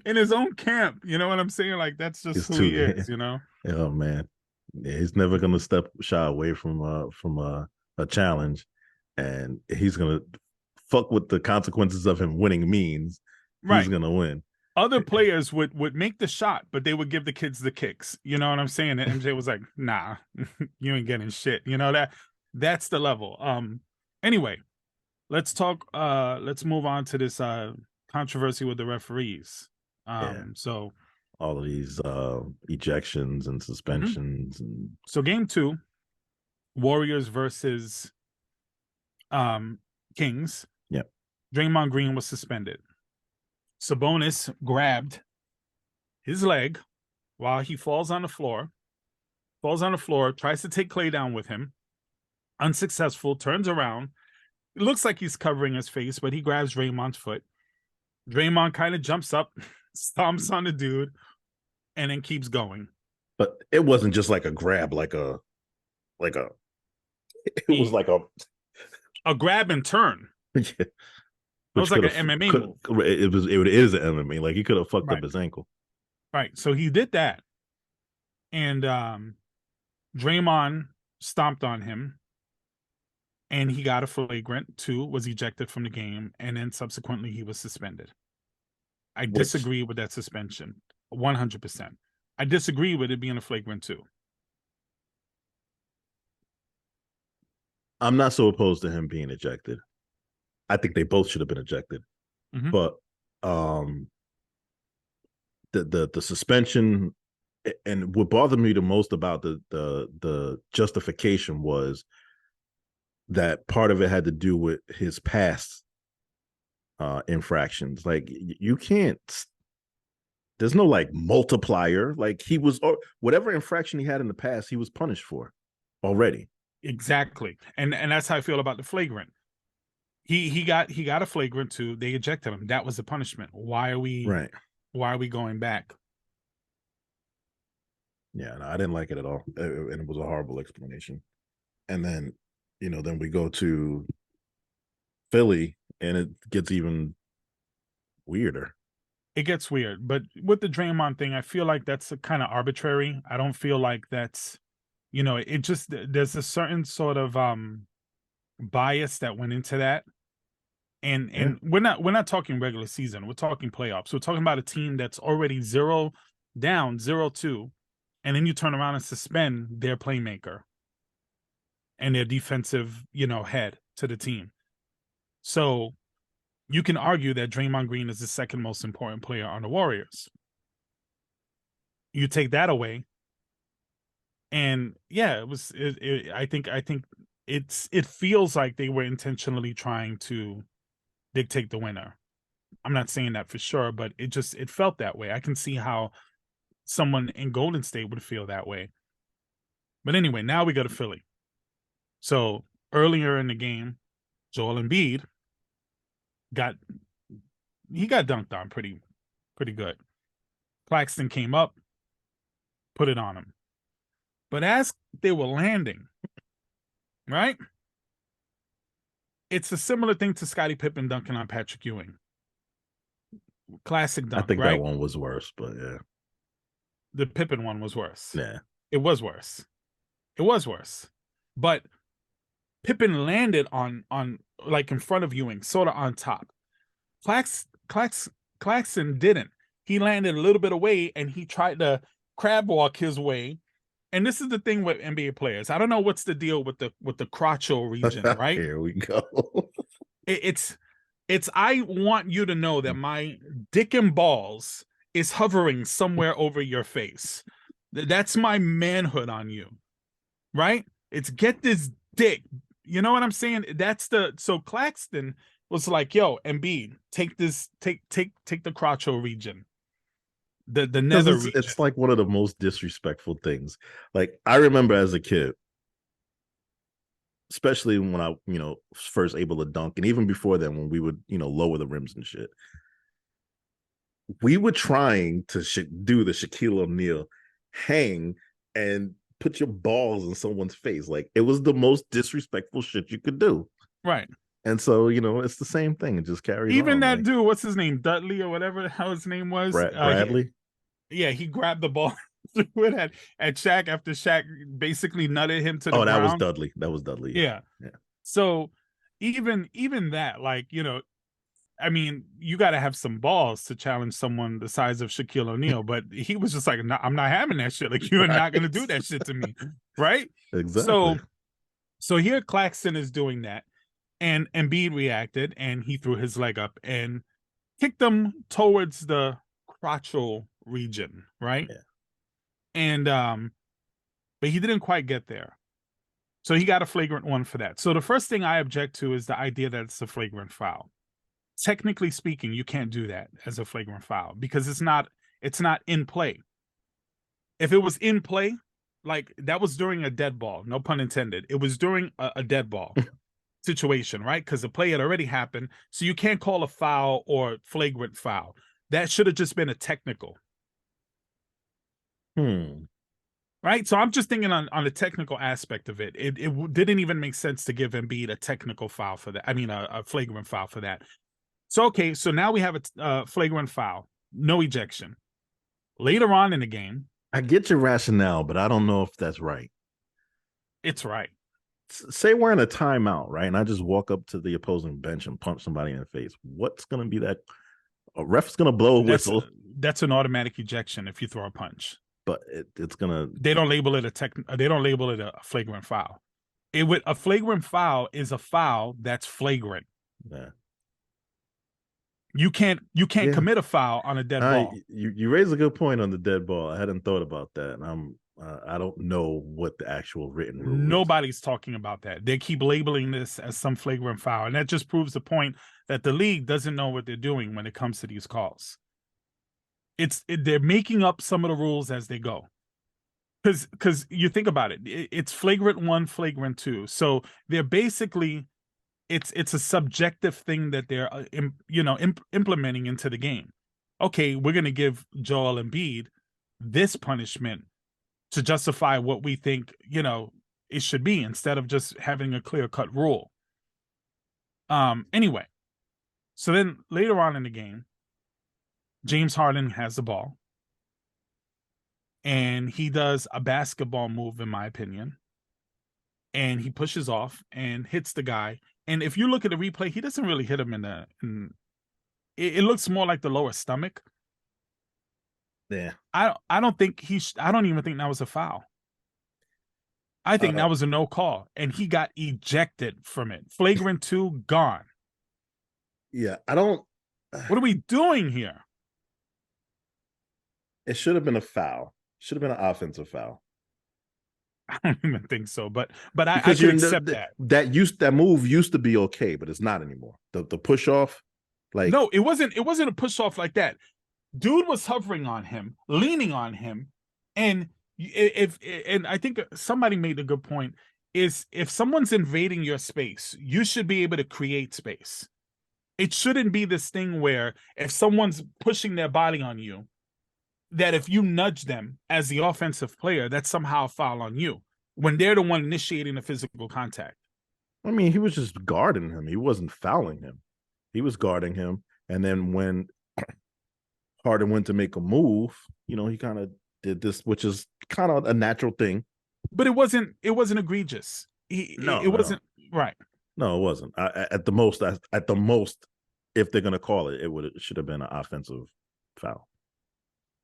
In his own camp, you know what I'm saying? Like, that's just who he is, Oh man, yeah, he's never gonna shy away from a challenge, and he's gonna fuck with the consequences of him winning means. Right. He's gonna win. Other players would make the shot, but they would give the kids the kicks. You know what I'm saying? And MJ was like, "Nah, you ain't getting shit." That's the level. Anyway, let's talk. Let's move on to this controversy with the referees. So all of these ejections and suspensions. And so game 2, Warriors versus Kings. Yeah. Draymond Green was suspended. Sabonis grabbed his leg while he falls on the floor, tries to take Klay down with him, unsuccessful, turns around, It looks like he's covering his face, but he grabs Draymond's foot. Draymond kind of jumps up, stomps on the dude, and then keeps going. But it wasn't just like a grab, it was like a grab and turn. Yeah. It was like an MMA move. It is an MMA. Like he could have fucked up his ankle. Right. So he did that. And Draymond stomped on him. And he got a flagrant. 2, was ejected from the game. And then subsequently he was suspended. I disagree with that suspension. 100%. I disagree with it being a flagrant 2. I'm not so opposed to him being ejected. I think they both should have been ejected. Mm-hmm. But the suspension, and what bothered me the most about the justification was that part of it had to do with his past infractions. Like you can't, there's no like multiplier. Like he was, or whatever infraction he had in the past, he was punished for already. Exactly. And that's how I feel about the flagrant. He got a flagrant 2. They ejected him. That was the punishment. Why are we going back? Yeah, no, I didn't like it at all. And it was a horrible explanation. And then, then we go to Philly and it gets even weirder. It gets weird. But with the Draymond thing, I feel like that's kind of arbitrary. I don't feel like that's, it just, there's a certain sort of bias that went into that. And we're not talking regular season. We're talking playoffs. We're talking about a team that's already 0 down, 0-2, and then you turn around and suspend their playmaker and their defensive, head to the team. So you can argue that Draymond Green is the second most important player on the Warriors. You take that away, and yeah, I think it feels like they were intentionally trying to dictate the winner. I'm not saying that for sure, but it felt that way. I can see how someone in Golden State would feel that way. But anyway, now we go to Philly. So earlier in the game, Joel Embiid got dunked on pretty good. Claxton came up, put it on him. But as they were landing, right? It's a similar thing to Scottie Pippen dunking on Patrick Ewing. Classic dunk, I think right? that one was worse, but yeah. The Pippen one was worse. Yeah. It was worse. But Pippen landed on like in front of Ewing, sort of on top. Claxton didn't. He landed a little bit away and he tried to crab walk his way. And this is the thing with NBA players. I don't know what's the deal with the crotchal region, right? Here we go. It's I want you to know that my dick and balls is hovering somewhere over your face. That's my manhood on you, right? It's get this dick. You know what I'm saying? So Claxton was like, yo, Embiid, take the crotchal region. The nether region. It's like one of the most disrespectful things. Like I remember as a kid, especially when I, first able to dunk, and even before then, when we would, lower the rims and shit, we were trying to do the Shaquille O'Neal hang and put your balls in someone's face. Like it was the most disrespectful shit you could do. Right. And so, it's the same thing. It just carries even on, that dude, what's his name? Dudley or whatever the hell his name was. Bradley. He grabbed the ball threw it at Shaq after Shaq basically nutted him to the ground. That was Dudley. That was Dudley. Yeah. So even that, like, I mean, you got to have some balls to challenge someone the size of Shaquille O'Neal, but he was just like, no, I'm not having that shit. Like, you're not going to do that shit to me. Right. Exactly. So here Claxton is doing that, and Embiid reacted and he threw his leg up and kicked him towards the crotchal region. Right. Yeah. And, but he didn't quite get there. So he got a flagrant one for that. So the first thing I object to is the idea that it's a flagrant foul. Technically speaking, you can't do that as a flagrant foul because it's not in play. If it was in play, like that was during a dead ball, no pun intended. It was during a dead ball. situation, right? Because the play had already happened. So you can't call a foul or flagrant foul. That should have just been a technical. Right. So I'm just thinking on the technical aspect of it. It didn't even make sense to give Embiid a technical foul for that. I mean, a flagrant foul for that. So, okay. So now we have a flagrant foul, no ejection. Later on in the game. I get your rationale, but I don't know if that's right. It's right. Say we're in a timeout, right? And I just walk up to the opposing bench and punch somebody in the face. What's going to be that? A ref's going to blow a whistle. That's an automatic ejection if you throw a punch. But it's going to... They don't label it a flagrant foul. A flagrant foul is a foul that's flagrant. Yeah. You can't commit a foul on a dead ball. You raise a good point on the dead ball. I hadn't thought about that, and I don't know what the actual written rule Nobody's talking about that. They keep labeling this as some flagrant foul, and that just proves the point that the league doesn't know what they're doing when it comes to these calls. They're making up some of the rules as they go. Because you think about it, it's flagrant 1, flagrant 2. So they're basically it's a subjective thing that they're implementing into the game. Okay, we're going to give Joel Embiid this punishment to justify what we think, it should be, instead of just having a clear-cut rule. Anyway, so then later on in the game, James Harden has the ball, and he does a basketball move, in my opinion, and he pushes off and hits the guy. And if you look at the replay, he doesn't really hit him it looks more like the lower stomach. Yeah. I don't even think that was a foul. I think that was a no call, and he got ejected from it. Flagrant 2, gone. Yeah, I don't... What are we doing here? It should have been a foul. Should have been an offensive foul. I don't even think so, but I can accept that. That move used to be okay, but it's not anymore. The push off, like... No, it wasn't a push off like that. Dude was hovering on him, leaning on him, and I think somebody made a good point, is if someone's invading your space, you should be able to create space. It shouldn't be this thing where if someone's pushing their body on you, that if you nudge them as the offensive player, that's somehow a foul on you when they're the one initiating the physical contact. I mean, he was just guarding him. He wasn't fouling him. He was guarding him. And then when Harden went to make a move, he kind of did this, which is kind of a natural thing. But it wasn't egregious. It wasn't right. No, it wasn't. At the most, if they're going to call it, it should have been an offensive foul.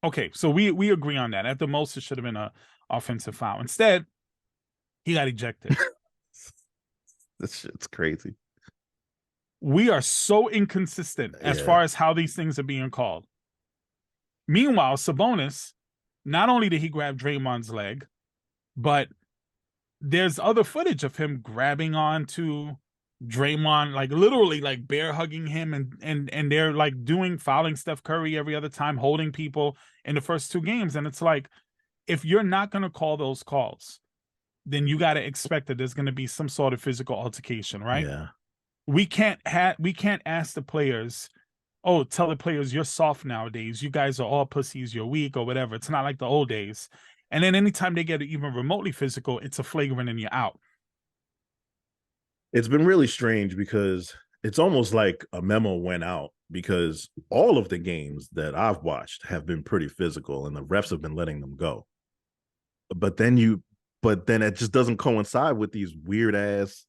Okay, so we agree on that. At the most, it should have been an offensive foul. Instead, he got ejected. This shit's crazy. We are so inconsistent as far as how these things are being called. Meanwhile, Sabonis, not only did he grab Draymond's leg, but there's other footage of him grabbing onto Draymond, like literally like bear hugging him, and they're like fouling Steph Curry every other time, holding people in the first 2 games. And it's like, if you're not going to call those calls, then you got to expect that there's going to be some sort of physical altercation, right? Yeah. We can't ask the players, tell the players you're soft nowadays. You guys are all pussies. You're weak or whatever. It's not like the old days. And then anytime they get even remotely physical, it's a flagrant and you're out. It's been really strange because it's almost like a memo went out, because all of the games that I've watched have been pretty physical and the refs have been letting them go. But then it just doesn't coincide with these weird ass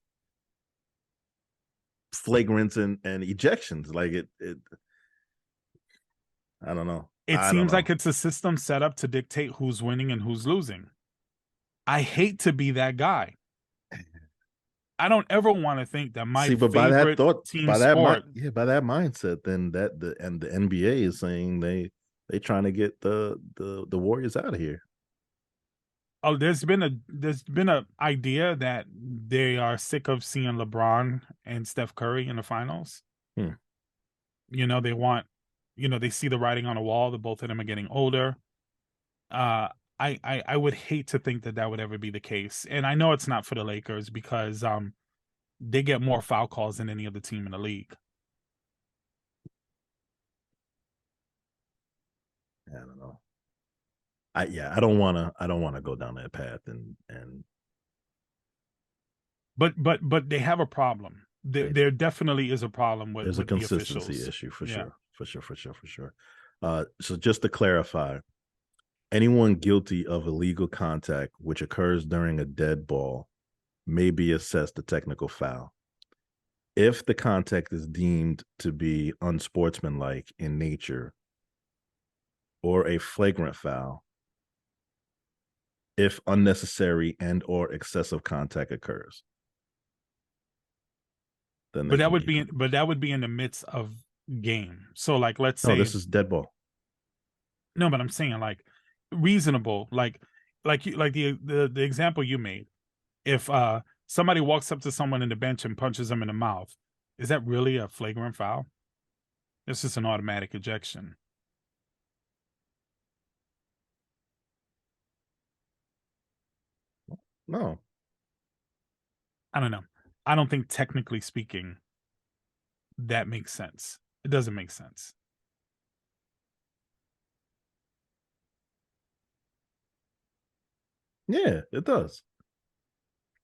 flagrants and ejections. Like it I don't know. It seems like it's a system set up to dictate who's winning and who's losing. I hate to be that guy. I don't ever want to think that my favorite by that thought, team by sport. By that mindset, then the NBA is saying they trying to get the Warriors out of here. Oh, there's been a idea that they are sick of seeing LeBron and Steph Curry in the finals. They want, they see the writing on the wall. The both of them are getting older. I would hate to think that would ever be the case. And I know it's not for the Lakers because they get more foul calls than any other team in the league. I don't know. I don't wanna go down that path and But they have a problem. There definitely is a problem with there's a the consistency officials. issue for Yeah. sure. So just to clarify, anyone guilty of illegal contact which occurs during a dead ball may be assessed a technical foul. If the contact is deemed to be unsportsmanlike in nature or a flagrant foul, if unnecessary and or excessive contact occurs, then But that would be in the midst of game. So like let's say no, this is dead ball. no, but I'm saying like reasonable, like the example you made. If somebody walks up to someone in the bench and punches them in the mouth, is that really a flagrant foul? It's just an automatic ejection. No. I don't know. I don't think technically speaking that makes sense. It doesn't make sense. Yeah, it does.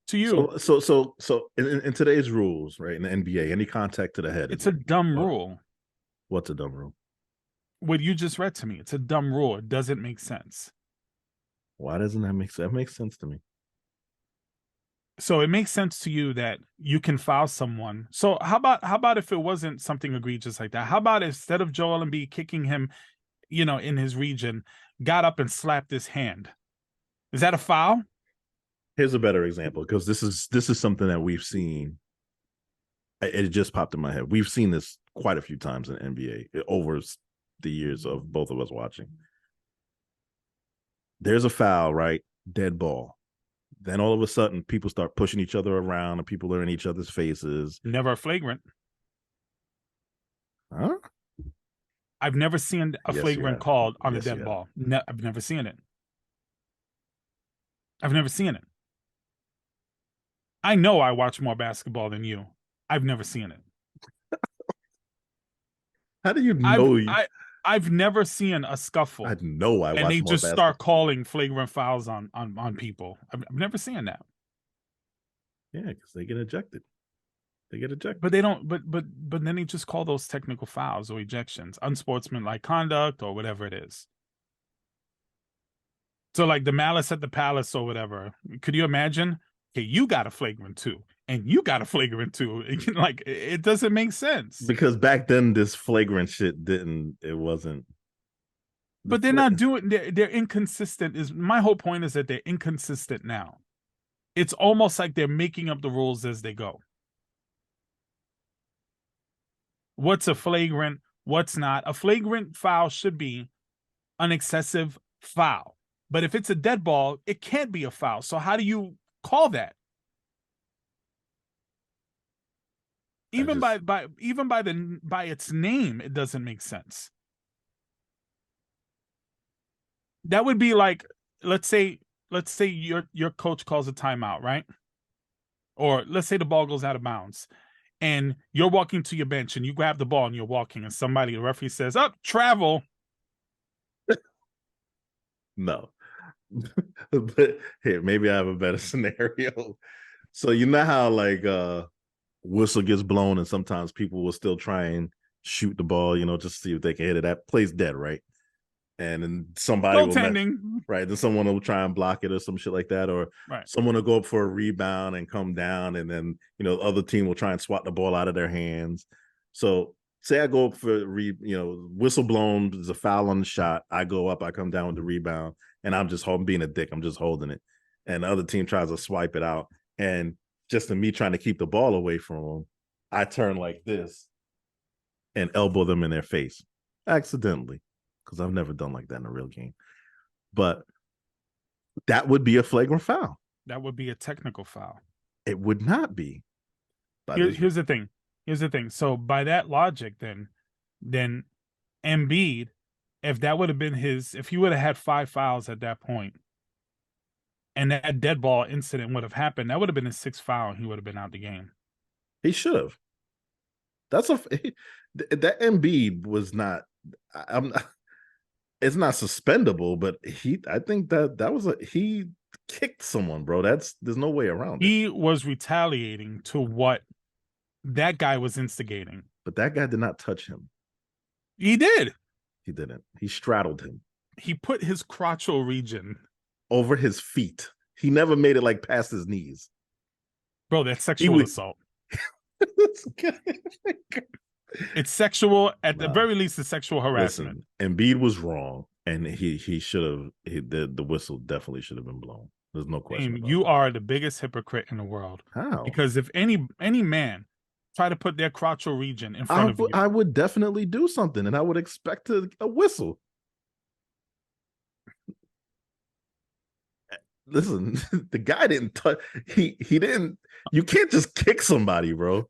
To you, So in today's rules, right, in the NBA, any contact to the head it's is a dumb what? rule. What's a dumb rule? What you just read to me, it's a dumb rule. It doesn't make sense. Why doesn't that make sense? That makes sense to me. So it makes sense to you that you can foul someone. So how about if it wasn't something egregious like that? How about instead of Joel Embiid kicking him, in his region, got up and slapped his hand? Is that a foul? Here's a better example because this is something that we've seen. It just popped in my head. We've seen this quite a few times in NBA over the years of both of us watching. There's a foul, right? Dead ball. Then all of a sudden, people start pushing each other around and people are in each other's faces. Never a flagrant. Huh? I've never seen a Yes, you flagrant have. called on a Yes, you dead have. ball. I've never seen it. I've never seen it. I know I watch more basketball than you. I've never seen it. How do you I've know? I've never seen a scuffle I know I and watch they more just basketball. start calling flagrant fouls on people. I've never seen that. Yeah, because they get ejected. They get ejected. But they don't. But then they just call those technical fouls or ejections, unsportsmanlike conduct or whatever it is. So like the malice at the palace or whatever. Could you imagine? Okay, you got a flagrant too, and you got a flagrant too. Like it doesn't make sense. Because back then, this flagrant shit didn't. It wasn't. But they're not doing. They're inconsistent. Is my whole point is that they're inconsistent now. It's almost like they're making up the rules as they go. What's a flagrant? What's not? A flagrant foul should be an excessive foul. But if it's a dead ball, it can't be a foul. So how do you call that? Even by its name, it doesn't make sense. That would be like, let's say your coach calls a timeout, right? Or let's say the ball goes out of bounds and you're walking to your bench and you grab the ball and you're walking and the referee says, up, travel. No. But here, maybe I have a better scenario. So you know how like whistle gets blown and sometimes people will still try and shoot the ball, just to see if they can hit it. That play's dead, right? And then somebody will right. Then someone will try and block it or some shit like that, or someone will go up for a rebound and come down, and then the other team will try and swat the ball out of their hands. So say I go up for whistle blown, there's a foul on the shot. I go up, I come down with the rebound, and I'm just being a dick. I'm just holding it, and the other team tries to swipe it out, and just in me trying to keep the ball away from them, I turn like this and elbow them in their face accidentally. Because I've never done like that in a real game. But that would be a flagrant foul. That would be a technical foul. It would not be. Here's the thing. So by that logic, then Embiid, if that would have been if he would have had 5 fouls at that point, and that dead ball incident would have happened, that would have been his 6th foul, and he would have been out the game. He should have. That Embiid was not. I'm not. It's not suspendable, but I think that was he kicked someone, bro. There's no way around it. He was retaliating to what that guy was instigating. But that guy did not touch him. He did. He didn't. He straddled him. He put his crotchal region over his feet. He never made it like past his knees. Bro, that's sexual assault. It's sexual, at the very least, it's sexual harassment. Listen, Embiid was wrong, and he should have. The whistle definitely should have been blown. There's no question. You are the biggest hypocrite in the world. How? Because if any man try to put their crotchal region in front of you, I would definitely do something, and I would expect a whistle. Listen, the guy didn't touch. He didn't. You can't just kick somebody, bro.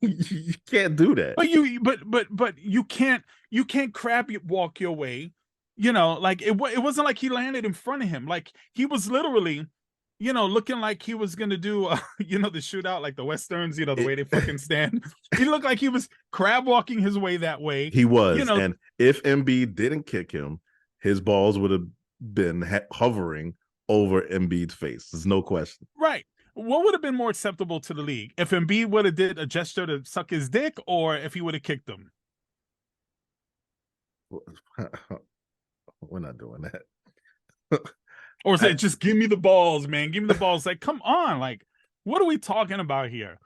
You can't do that. But you can't crab walk your way. You know, like it wasn't like he landed in front of him. Like he was literally, you know, looking like he was gonna do, you know, the shootout, like the Westerns, you know, the way they fucking stand. He looked like he was crab walking his way that way. He was, you know, and if Embiid didn't kick him, his balls would have been hovering over Embiid's face. There's no question. Right. What would have been more acceptable to the league? If Embiid would have did a gesture to suck his dick, or if he would have kicked him? We're not doing that. Or is it just give me the balls, man? Give me the balls. Like, come on. Like, what are we talking about here?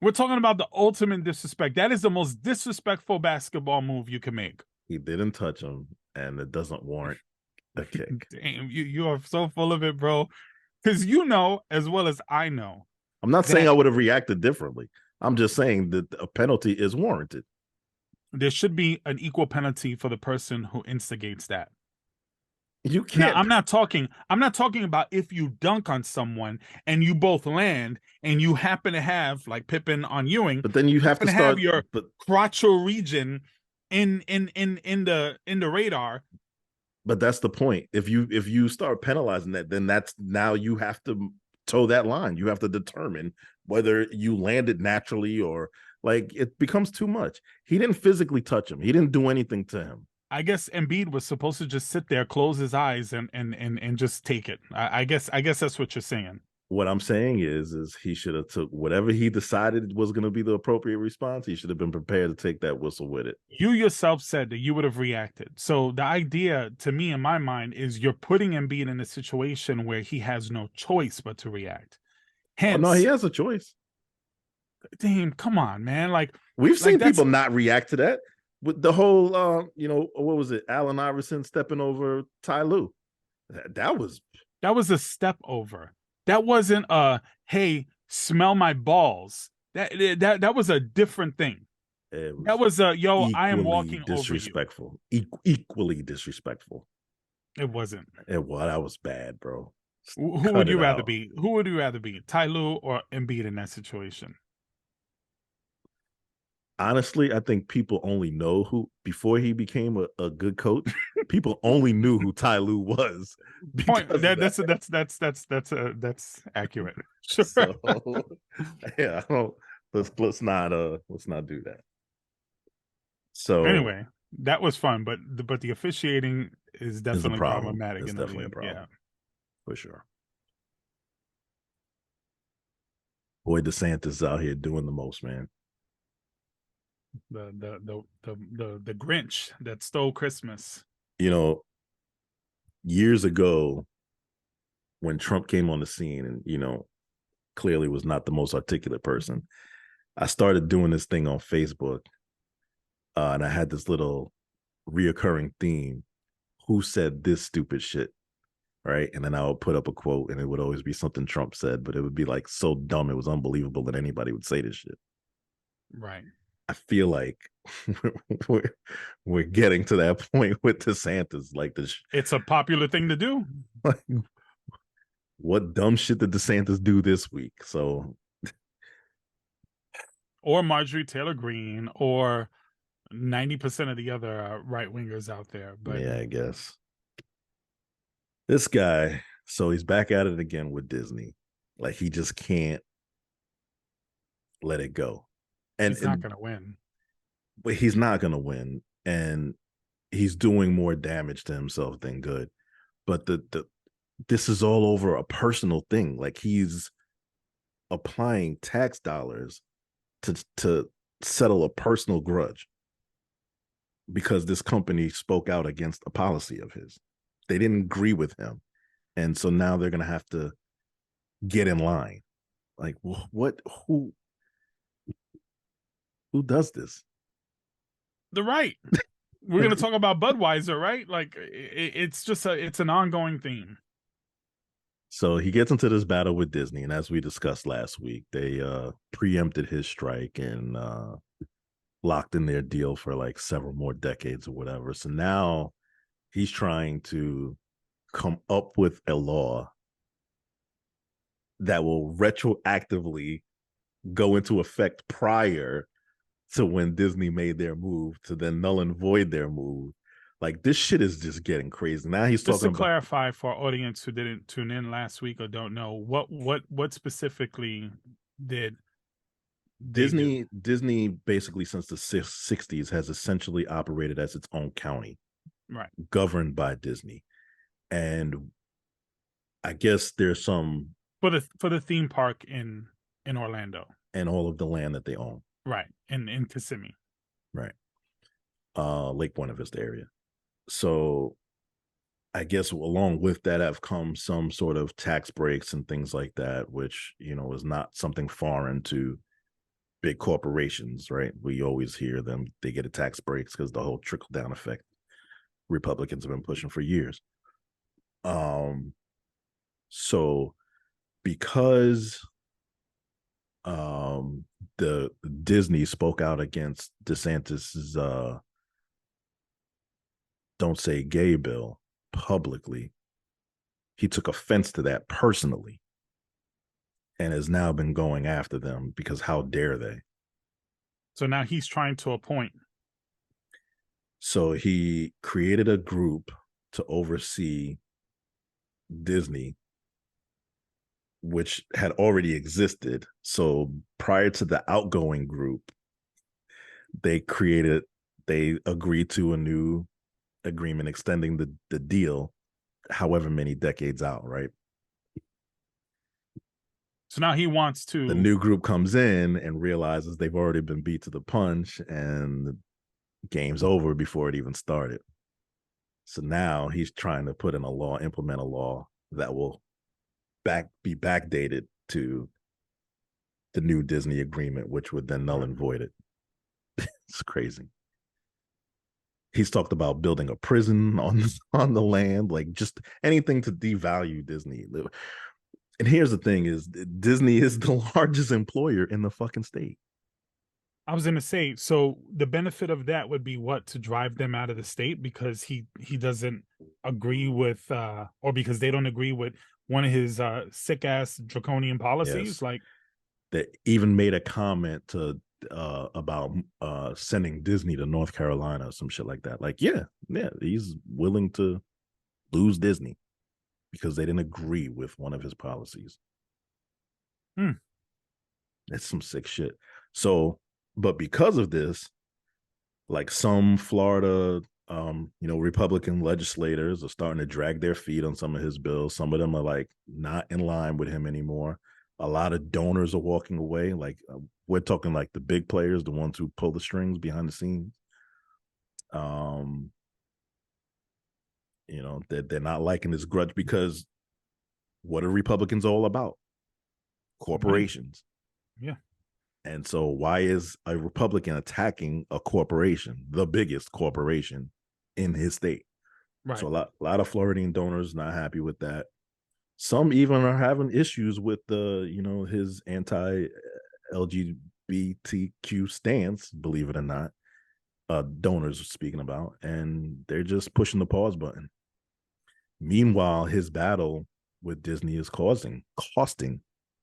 We're talking about the ultimate disrespect. That is the most disrespectful basketball move you can make. He didn't touch him, and it doesn't warrant a kick. Damn, you are so full of it, bro. Because you know as well as I know. I'm not saying I would have reacted differently. I'm just saying that a penalty is warranted. There should be an equal penalty for the person who instigates that. You can't. Now, I'm not talking about if you dunk on someone and you both land and you happen to have, like Pippen on Ewing, but then you have to start have your crotchal region in the radar. But that's the point. If you start penalizing that, then that's now you have to toe that line. You have to determine whether you landed naturally or like it becomes too much. He didn't physically touch him. He didn't do anything to him. I guess Embiid was supposed to just sit there, close his eyes, and just take it. I guess that's what you're saying. What I'm saying is he should have took whatever he decided was going to be the appropriate response. He should have been prepared to take that whistle with it. You yourself said that you would have reacted. So the idea to me in my mind is you're putting Embiid in a situation where he has no choice but to react. Hence, no, he has a choice. Damn, come on, man. Like we've seen people not react to that. With the whole, you know, what was it? Allen Iverson stepping over Ty Lue. That was a step over. That wasn't hey, smell my balls. That was a different thing. That was yo, I am walking disrespectful. Over you. Equally disrespectful. It wasn't. That was bad, bro. Who would you rather be? Who would you rather be? Ty Lue or Embiid in that situation? Honestly, I think people only know who before he became a good coach. People only knew who Ty Lue was. That's accurate. Sure. So, yeah, let's not do that. So anyway, that was fun, but the officiating is definitely problematic. It's definitely a problem. Yeah, for sure. Boy, DeSantis is out here doing the most, man. The Grinch that stole Christmas. You know, years ago when Trump came on the scene and, you know, clearly was not the most articulate person, I started doing this thing on Facebook and I had this little reoccurring theme. Who said this stupid shit? Right. And then I would put up a quote and it would always be something Trump said, but it would be like so dumb. It was unbelievable that anybody would say this shit. Right. I feel like we're getting to that point with DeSantis. Like this, it's a popular thing to do. Like, what dumb shit did DeSantis do this week? So, or Marjorie Taylor Greene, or 90% of the other right wingers out there. But yeah, I guess this guy. So he's back at it again with Disney. Like he just can't. let it go. He's not going to win. But he's not going to win, and he's doing more damage to himself than good. But this is all over a personal thing. Like, he's applying tax dollars to settle a personal grudge because this company spoke out against a policy of his. They didn't agree with him, and so now they're going to have to get in line. Like, what? Who does this? The right. We're going to talk about Budweiser, right? Like, it's just it's an ongoing theme. So he gets into this battle with Disney, and as we discussed last week, they preempted his strike and locked in their deal for like several more decades or whatever. So now he's trying to come up with a law that will retroactively go into effect prior to when Disney made their move, to then null and void their move. Like, this shit is just getting crazy. Now he's just talking to clarify for our audience who didn't tune in last week or don't know, what specifically did Disney basically since the 60s has essentially operated as its own county, right, governed by Disney. And I guess there's some for the theme park in Orlando and all of the land that they own, right, in Kissimmee, right, Lake Buena Vista area. So I guess along with that have come some sort of tax breaks and things like that, which, is not something foreign to big corporations, right? We always hear them, they get a tax breaks because the whole trickle down effect Republicans have been pushing for years. So because the Disney spoke out against DeSantis's Don't Say Gay bill publicly, he took offense to that personally and has now been going after them because how dare they? So now he's trying to appoint. So he created a group to oversee Disney, which had already existed. So prior to the outgoing group, they agreed to a new agreement extending the deal however many decades out, right? So now he wants to. The new group comes in and realizes they've already been beat to the punch and the game's over before it even started. So now he's trying to put in a law, implement a law that will be backdated to the new Disney agreement, which would then null and void it. It's crazy. He's talked about building a prison on the land, like just anything to devalue Disney. And here's the thing is Disney is the largest employer in the fucking state. I was going to say, so the benefit of that would be what? To drive them out of the state because he doesn't agree with, or because they don't agree with one of his sick ass draconian policies. Yes. Like, that even made a comment to about sending Disney to North Carolina or some shit like that. Like, yeah, he's willing to lose Disney because they didn't agree with one of his policies. That's some sick shit. So, but because of this, like some Florida, Republican legislators are starting to drag their feet on some of his bills. Some of them are like not in line with him anymore. A lot of donors are walking away. Like we're talking like the big players, the ones who pull the strings behind the scenes. They're not liking this grudge because what are Republicans all about? Corporations. Yeah. And so why is a Republican attacking a corporation, the biggest corporation in his state? Right. So a lot of Floridian donors not happy with that. Some even are having issues with his anti-LGBTQ stance, believe it or not. Donors are speaking about, and they're just pushing the pause button. Meanwhile, his battle with Disney is costing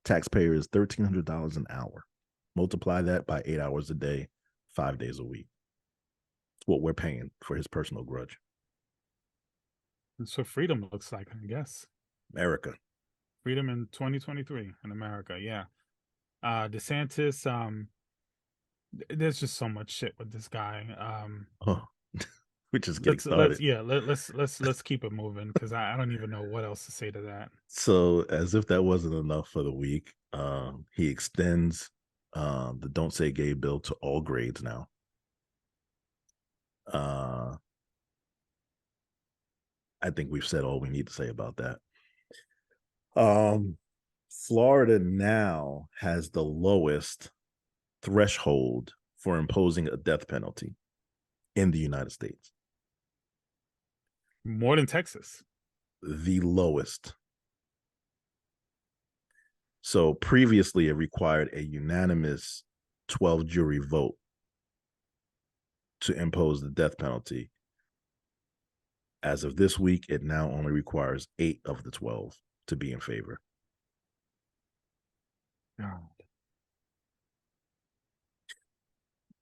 taxpayers $1,300 an hour. Multiply that by 8 hours a day, 5 days a week. It's what we're paying for his personal grudge. That's what freedom looks like, I guess. America. Freedom in 2023 in America, yeah. DeSantis, there's just so much shit with this guy. Oh, we're just getting Let's started. yeah, let's keep it moving because I don't even know what else to say to that. So, as if that wasn't enough for the week, he extends the "Don't Say Gay" bill to all grades now. I think we've said all we need to say about that. Florida now has the lowest threshold for imposing a death penalty in the United States. More than Texas. The lowest. So previously, it required a unanimous 12 jury vote to impose the death penalty. As of this week, it now only requires 8 of the 12 to be in favor. God.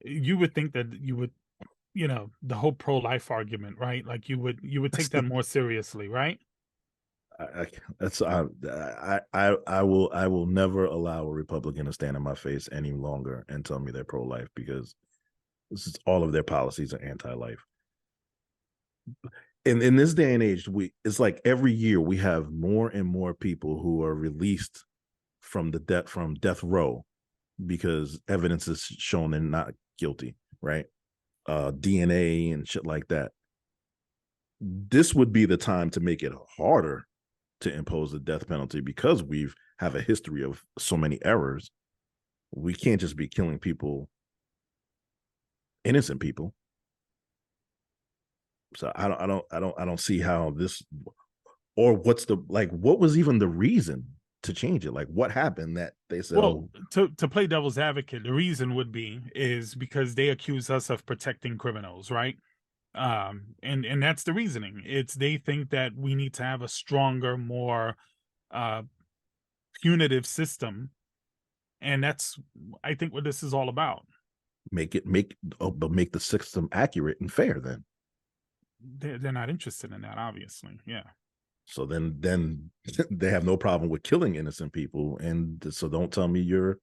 You would think that you would, the whole pro-life argument, right? Like you would take that more seriously, right? I will never allow a Republican to stand in my face any longer and tell me they're pro-life, because this is all of their policies are anti-life. In this day and age, it's like every year we have more and more people who are released from death row because evidence is shown they're not guilty, right? DNA and shit like that. This would be the time to make it harder to impose the death penalty, because we have a history of so many errors. We can't just be killing people, innocent people. So I don't see how this, or what was even the reason to change it? Like, what happened that they said, well, to play devil's advocate, the reason would be is because they accuse us of protecting criminals, right? And that's the reasoning. It's they think that we need to have a stronger, more punitive system, and that's, I think, what this is all about. make the system accurate and fair. Then They're not interested in that, obviously. Yeah. So then they have no problem with killing innocent people, and so don't tell me you're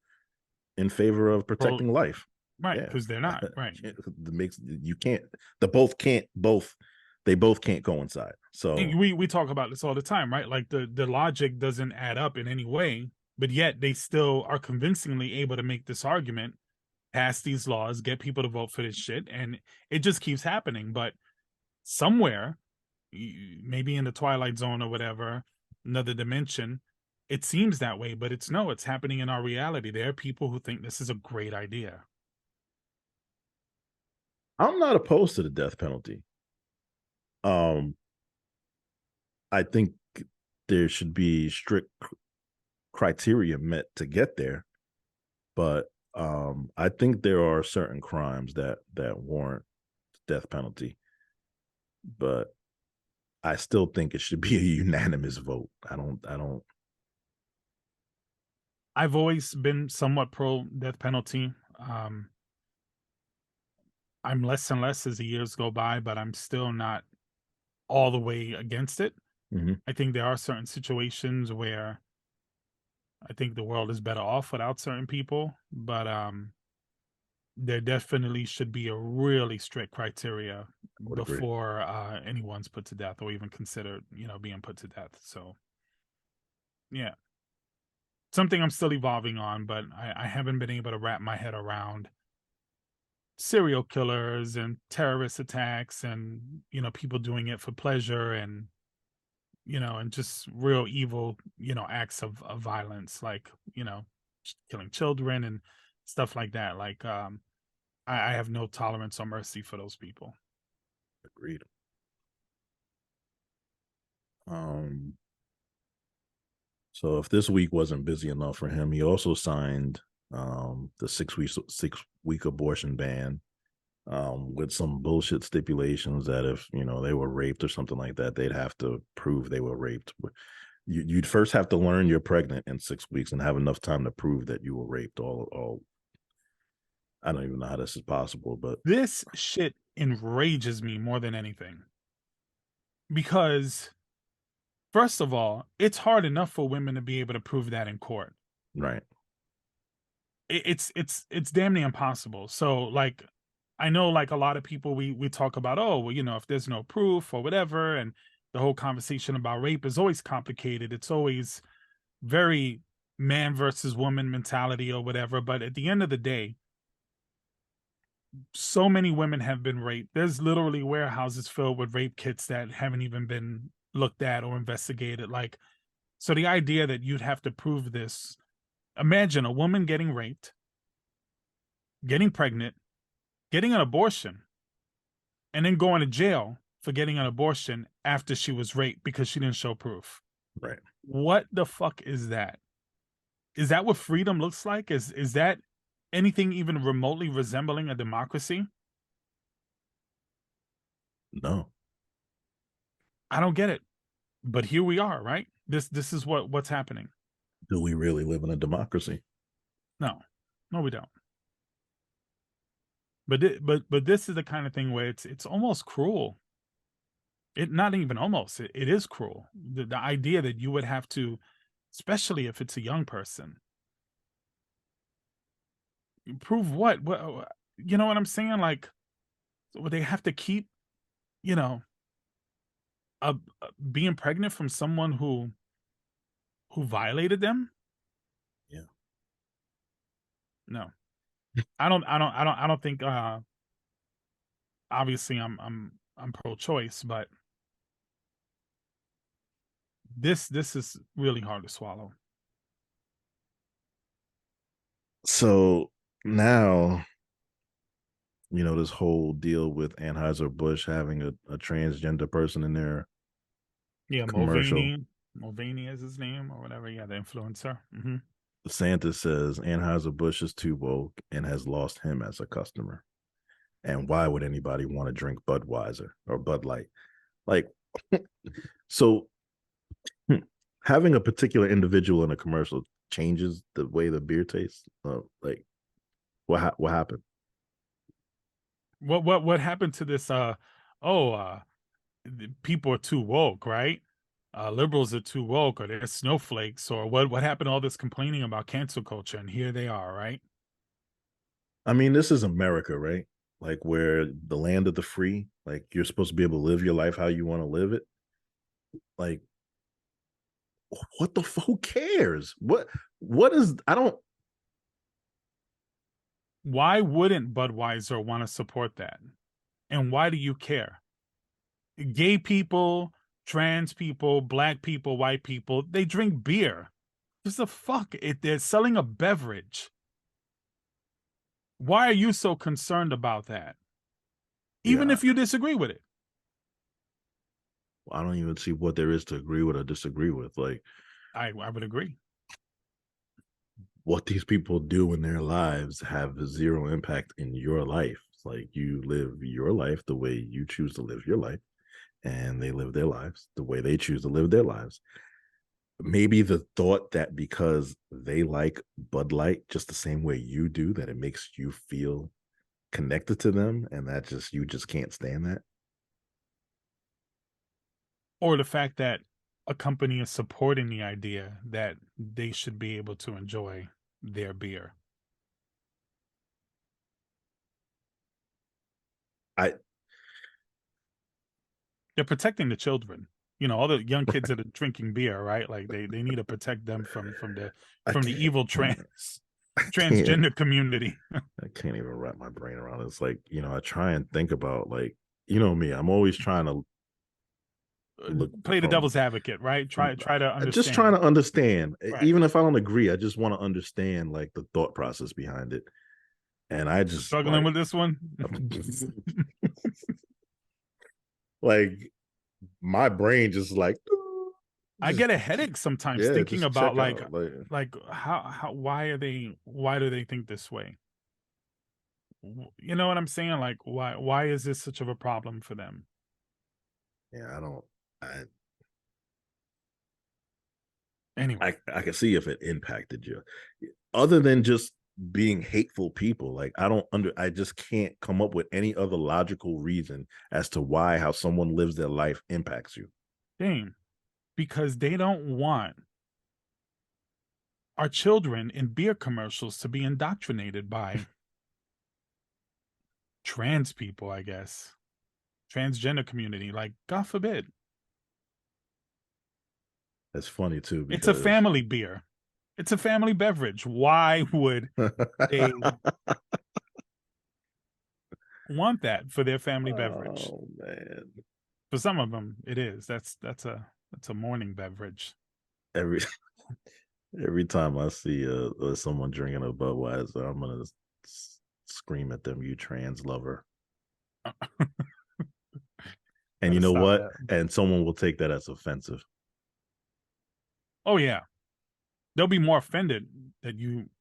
in favor of protecting life. Right, because they're not. Right. You can't. They both can't coincide. So we talk about this all the time, right? Like the logic doesn't add up in any way, but yet they still are convincingly able to make this argument, pass these laws, get people to vote for this shit, and it just keeps happening. But somewhere, maybe in the Twilight Zone or whatever, another dimension, it seems that way, but it's happening in our reality. There are people who think this is a great idea. I'm not opposed to the death penalty. I think there should be strict criteria met to get there, but I think there are certain crimes that warrant death penalty, but I still think it should be a unanimous vote. I've always been somewhat pro death penalty. I'm less and less as the years go by, but I'm still not all the way against it. Mm-hmm. I think there are certain situations where I think the world is better off without certain people, but there definitely should be a really strict criteria before anyone's put to death or even considered, being put to death. So, yeah, something I'm still evolving on, but I haven't been able to wrap my head around serial killers and terrorist attacks and, people doing it for pleasure and, and just real evil, acts of violence, like, killing children and stuff like that. Like, I have no tolerance or mercy for those people. Agreed. So if this week wasn't busy enough for him, he also signed the 6-week abortion ban, with some bullshit stipulations that if they were raped or something like that, they'd have to prove they were raped. You'd first have to learn you're pregnant in 6 weeks and have enough time to prove that you were raped. All I don't even know how this is possible, but this shit enrages me more than anything, because first of all, it's hard enough for women to be able to prove that in court. Right. it's damn near impossible. So like, I know like a lot of people we talk about, oh well, if there's no proof or whatever, and the whole conversation about rape is always complicated. It's always very man versus woman mentality or whatever. But at the end of the day, so many women have been raped. There's literally warehouses filled with rape kits that haven't even been looked at or investigated. Like, so the idea that you'd have to prove this, imagine a woman getting raped, getting pregnant, getting an abortion, and then going to jail for getting an abortion after she was raped because she didn't show proof. Right. What the fuck is that? Is that what freedom looks like? Is that anything even remotely resembling a democracy? No. I don't get it. But here we are, right? This is what's happening. Do we really live in a democracy? No, we don't. But this is the kind of thing where it's almost cruel. It not even almost. It is cruel. The idea that you would have to, especially if it's a young person, prove what? You know what I'm saying? Like, would they have to keep, you know, being pregnant from someone who violated them? Yeah. No, I don't think. Obviously, I'm pro-choice, but this is really hard to swallow. So now, this whole deal with Anheuser-Busch having a transgender person in their commercial. Mulvaney is his name or whatever. Yeah, the influencer. Mm-hmm. DeSantis says Anheuser-Busch is too woke and has lost him as a customer. And why would anybody want to drink Budweiser or Bud Light? Like, so having a particular individual in a commercial changes the way the beer tastes. Like, what happened? What happened to this? People are too woke, right? Liberals are too woke, or they're snowflakes, or what happened to all this complaining about cancel culture? And here they are, right? I mean, this is America, right? Like, where the land of the free, like you're supposed to be able to live your life how you want to live it. Like, what the fuck? Who cares? What is, I don't. Why wouldn't Budweiser want to support that? And why do you care? Gay people, trans people, black people, white people, they drink beer. What the fuck? They're selling a beverage. Why are you so concerned about that? Even if you disagree with it. I don't even see what there is to agree with or disagree with. Like, I would agree. What these people do in their lives have zero impact in your life. It's like you live your life the way you choose to live your life, and they live their lives the way they choose to live their lives. Maybe the thought that because they like Bud Light just the same way you do, that it makes you feel connected to them, and that you just can't stand that. Or the fact that a company is supporting the idea that they should be able to enjoy their beer. They're protecting the children. All the young kids that are drinking beer, right? Like they need to protect them from the evil transgender community. I can't even wrap my brain around it. It's like, I try and think about, like, me, I'm always trying to play the devil's advocate, right? Try to understand. Just trying to understand. Right. Even if I don't agree, I just want to understand like the thought process behind it. And I just struggling with this one. Like my brain just like I get a headache sometimes thinking about like how why do they think this way? You know what I'm saying? Like why is this such of a problem for them? Yeah, anyway, I can see if it impacted you, other than just being hateful people. Like I just can't come up with any other logical reason as to how someone lives their life impacts you. Daym, because they don't want our children in beer commercials to be indoctrinated by trans people, I guess, transgender community. Like, God forbid. That's funny too, It's a because family beer. It's a family beverage. Why would they want that for their family beverage? Oh man. For some of them, it is. That's a morning beverage. Every every time I see someone drinking a Budweiser, I'm gonna scream at them, "You trans lover!" And you know what? That. And someone will take that as offensive. Oh yeah, they'll be more offended that you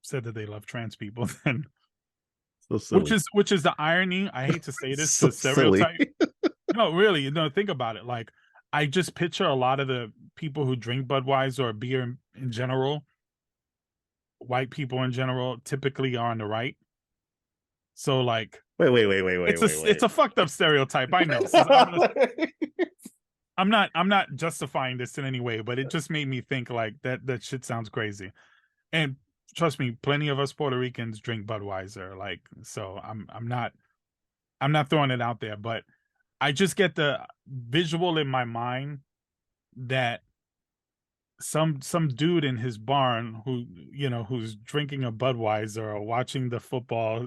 said that they love trans people than So silly. which is the irony. I hate to say this So to silly. stereotype. No, really, think about it. Like, I just picture a lot of the people who drink Budweiser or beer in general, white people in general, typically are on the right. So like, Wait. it's a fucked up stereotype. I know. So I'm not justifying this in any way, but it just made me think like that shit sounds crazy. And trust me, plenty of us Puerto Ricans drink Budweiser. Like, so I'm not throwing it out there, but I just get the visual in my mind that some dude in his barn who's drinking a Budweiser or watching the football,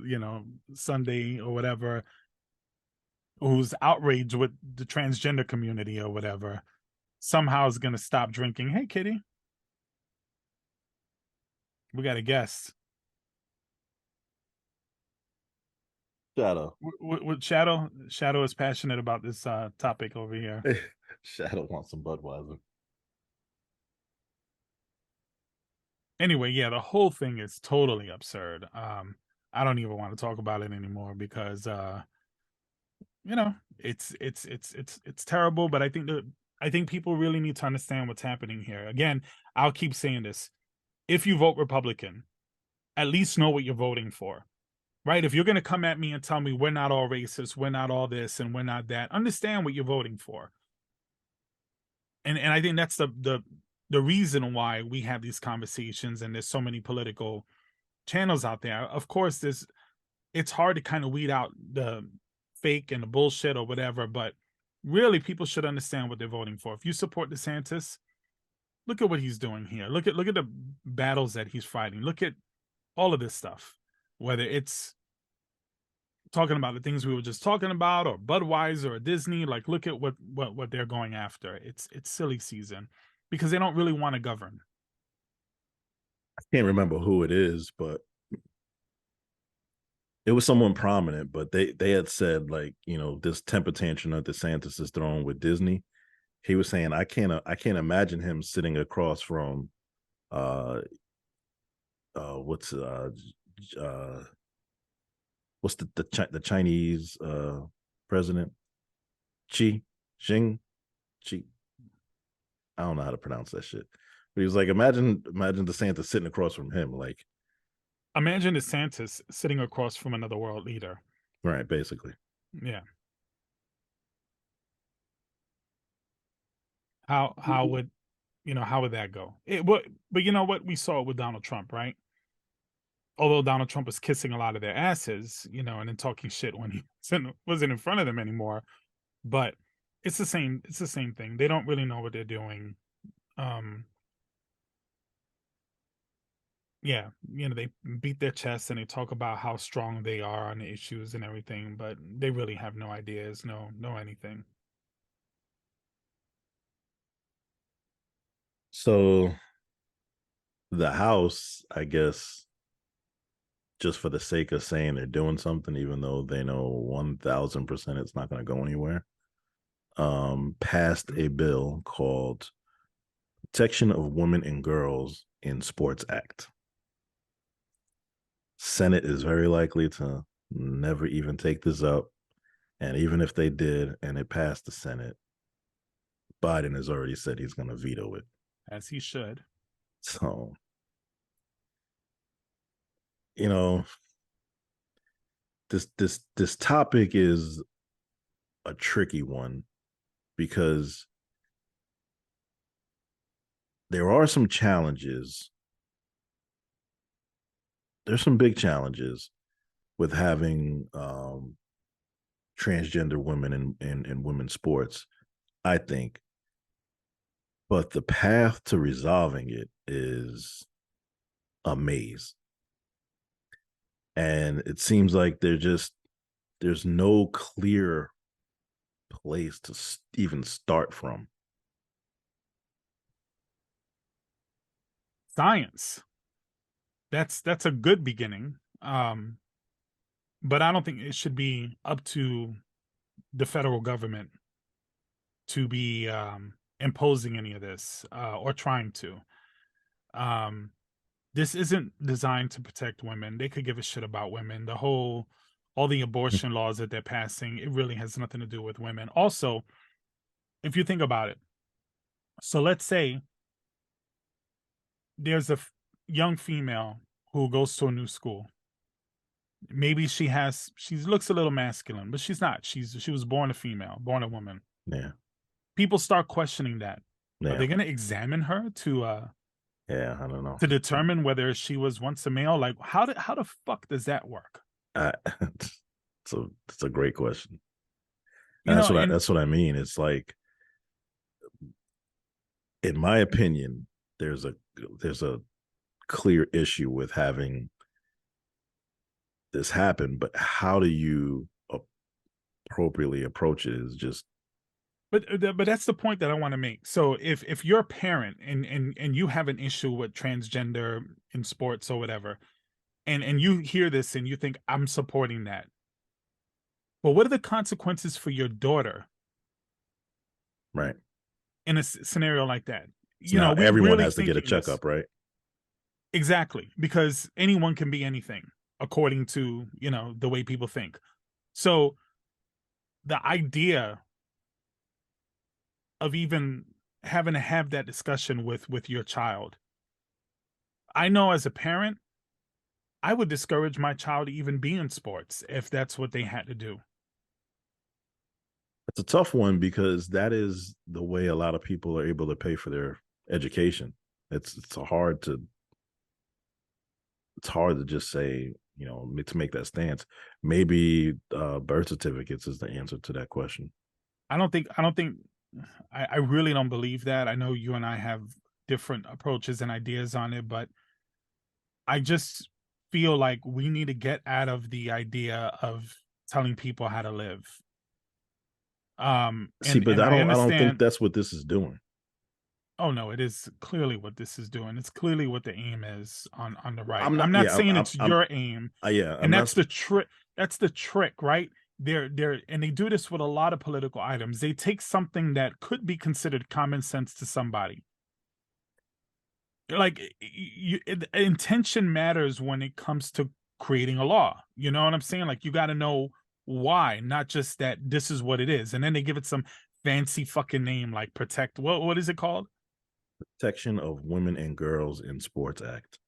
Sunday or whatever, who's outraged with the transgender community or whatever, somehow is going to stop drinking. Hey, kitty, we got a guest. Shadow. What Shadow is passionate about this topic over here. Shadow wants some Budweiser. Anyway, yeah, the whole thing is totally absurd. I don't even want to talk about it anymore because it's terrible, but I think people really need to understand what's happening here. Again, I'll keep saying this. If you vote Republican, at least know what you're voting for. Right? If you're going to come at me and tell me we're not all racist, we're not all this, and we're not that, understand what you're voting for. And I think that's the reason why we have these conversations and there's so many political channels out there. Of course, it's hard to kind of weed out the fake and the bullshit or whatever, but really people should understand what they're voting for. If you support DeSantis, look at what he's doing here. Look at the battles that he's fighting. Look at all of this stuff, whether it's talking about the things we were just talking about or Budweiser or Disney. Like, look at what they're going after. It's silly season because they don't really want to govern. I can't remember who it is, but it was someone prominent, but they had said, like, this temper tantrum that DeSantis is throwing with Disney. He was saying, I can't imagine him sitting across from what's the Chinese president, Xi Jinping. I don't know how to pronounce that shit. But he was like, imagine DeSantis sitting across from him. Like, imagine DeSantis sitting across from another world leader. Right, basically. Yeah. How would that go? But you know what? We saw it with Donald Trump, right? Although Donald Trump was kissing a lot of their asses, and then talking shit when he wasn't in front of them anymore. But it's the same thing. They don't really know what they're doing. Yeah, they beat their chests and they talk about how strong they are on the issues and everything, but they really have no ideas, no anything. So the House, I guess, just for the sake of saying they're doing something, even though they know 1,000% it's not going to go anywhere, passed a bill called Protection of Women and Girls in Sports Act. Senate is very likely to never even take this up. And even if they did and it passed the Senate, Biden has already said he's going to veto it. As he should. So, this topic is a tricky one because there are some challenges. There's some big challenges with having transgender women in women's sports, I think. But the path to resolving it is a maze. And it seems like there's no clear place to even start from. Science. That's a good beginning. But I don't think it should be up to the federal government to be imposing any of this or trying to. This isn't designed to protect women. They could give a shit about women. All the abortion laws that they're passing, it really has nothing to do with women. Also, if you think about it, so let's say there's a young female who goes to a new school. Maybe she looks a little masculine, but she's not. She was born a female, born a woman. Yeah. People start questioning that. Yeah. Are they going to examine her to yeah, I don't know, to determine whether she was once a male? Like how the fuck does that work? It's a great question. That's what I mean. It's like, in my opinion, there's a clear issue with having this happen, but how do you appropriately approach it is just. But that's the point that I want to make. So if you're a parent and you have an issue with transgender in sports or whatever, and you hear this and you think I'm supporting that, but what are the consequences for your daughter? Right. In a scenario like that, so everyone really has to get a checkup, right? Exactly, because anyone can be anything according to the way people think. So the idea of even having to have that discussion with your child, I know as a parent, I would discourage my child to even be in sports if that's what they had to do. It's a tough one because that is the way a lot of people are able to pay for their education. It's hard to just say, to make that stance. Maybe birth certificates is the answer to that question. I really don't believe that. I know you and I have different approaches and ideas on it, but I just feel like we need to get out of the idea of telling people how to live. I don't think that's what this is doing. Oh no, it is clearly what this is doing. It's clearly what the aim is on the right. I'm not saying it's your aim. And that's the trick. That's the trick, right? They're and they do this with a lot of political items. They take something that could be considered common sense to somebody. Like intention matters when it comes to creating a law. You know what I'm saying? Like you got to know why, not just that this is what it is. And then they give it some fancy fucking name like protect. What is it called? Protection of Women and Girls in Sports Act.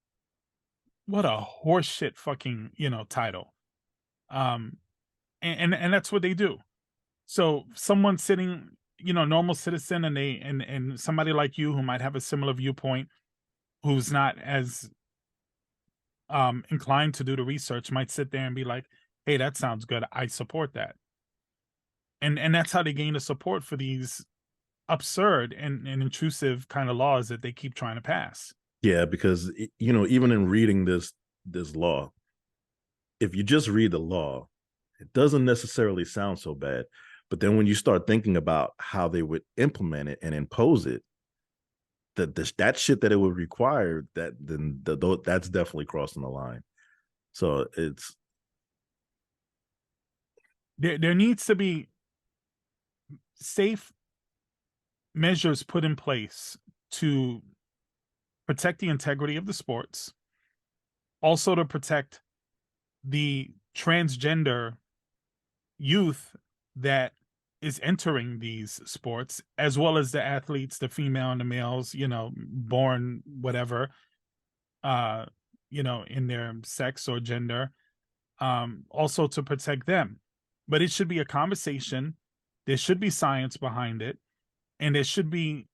What a horseshit fucking title. And that's what they do. So someone sitting, normal citizen, and somebody like you who might have a similar viewpoint, who's not as inclined to do the research, might sit there and be like, hey, that sounds good, I support that. And that's how they gain the support for these absurd and intrusive kind of laws that they keep trying to pass. Yeah, because even in reading this law, if you just read the law, it doesn't necessarily sound so bad. But then when you start thinking about how they would implement it and impose it, that shit that it would require, that's definitely crossing the line. So it's there needs to be safe measures put in place to protect the integrity of the sports, also to protect the transgender youth that is entering these sports, as well as the athletes, the female and the males, born whatever, in their sex or gender, also to protect them. But it should be a conversation. There should be science behind it. And there should be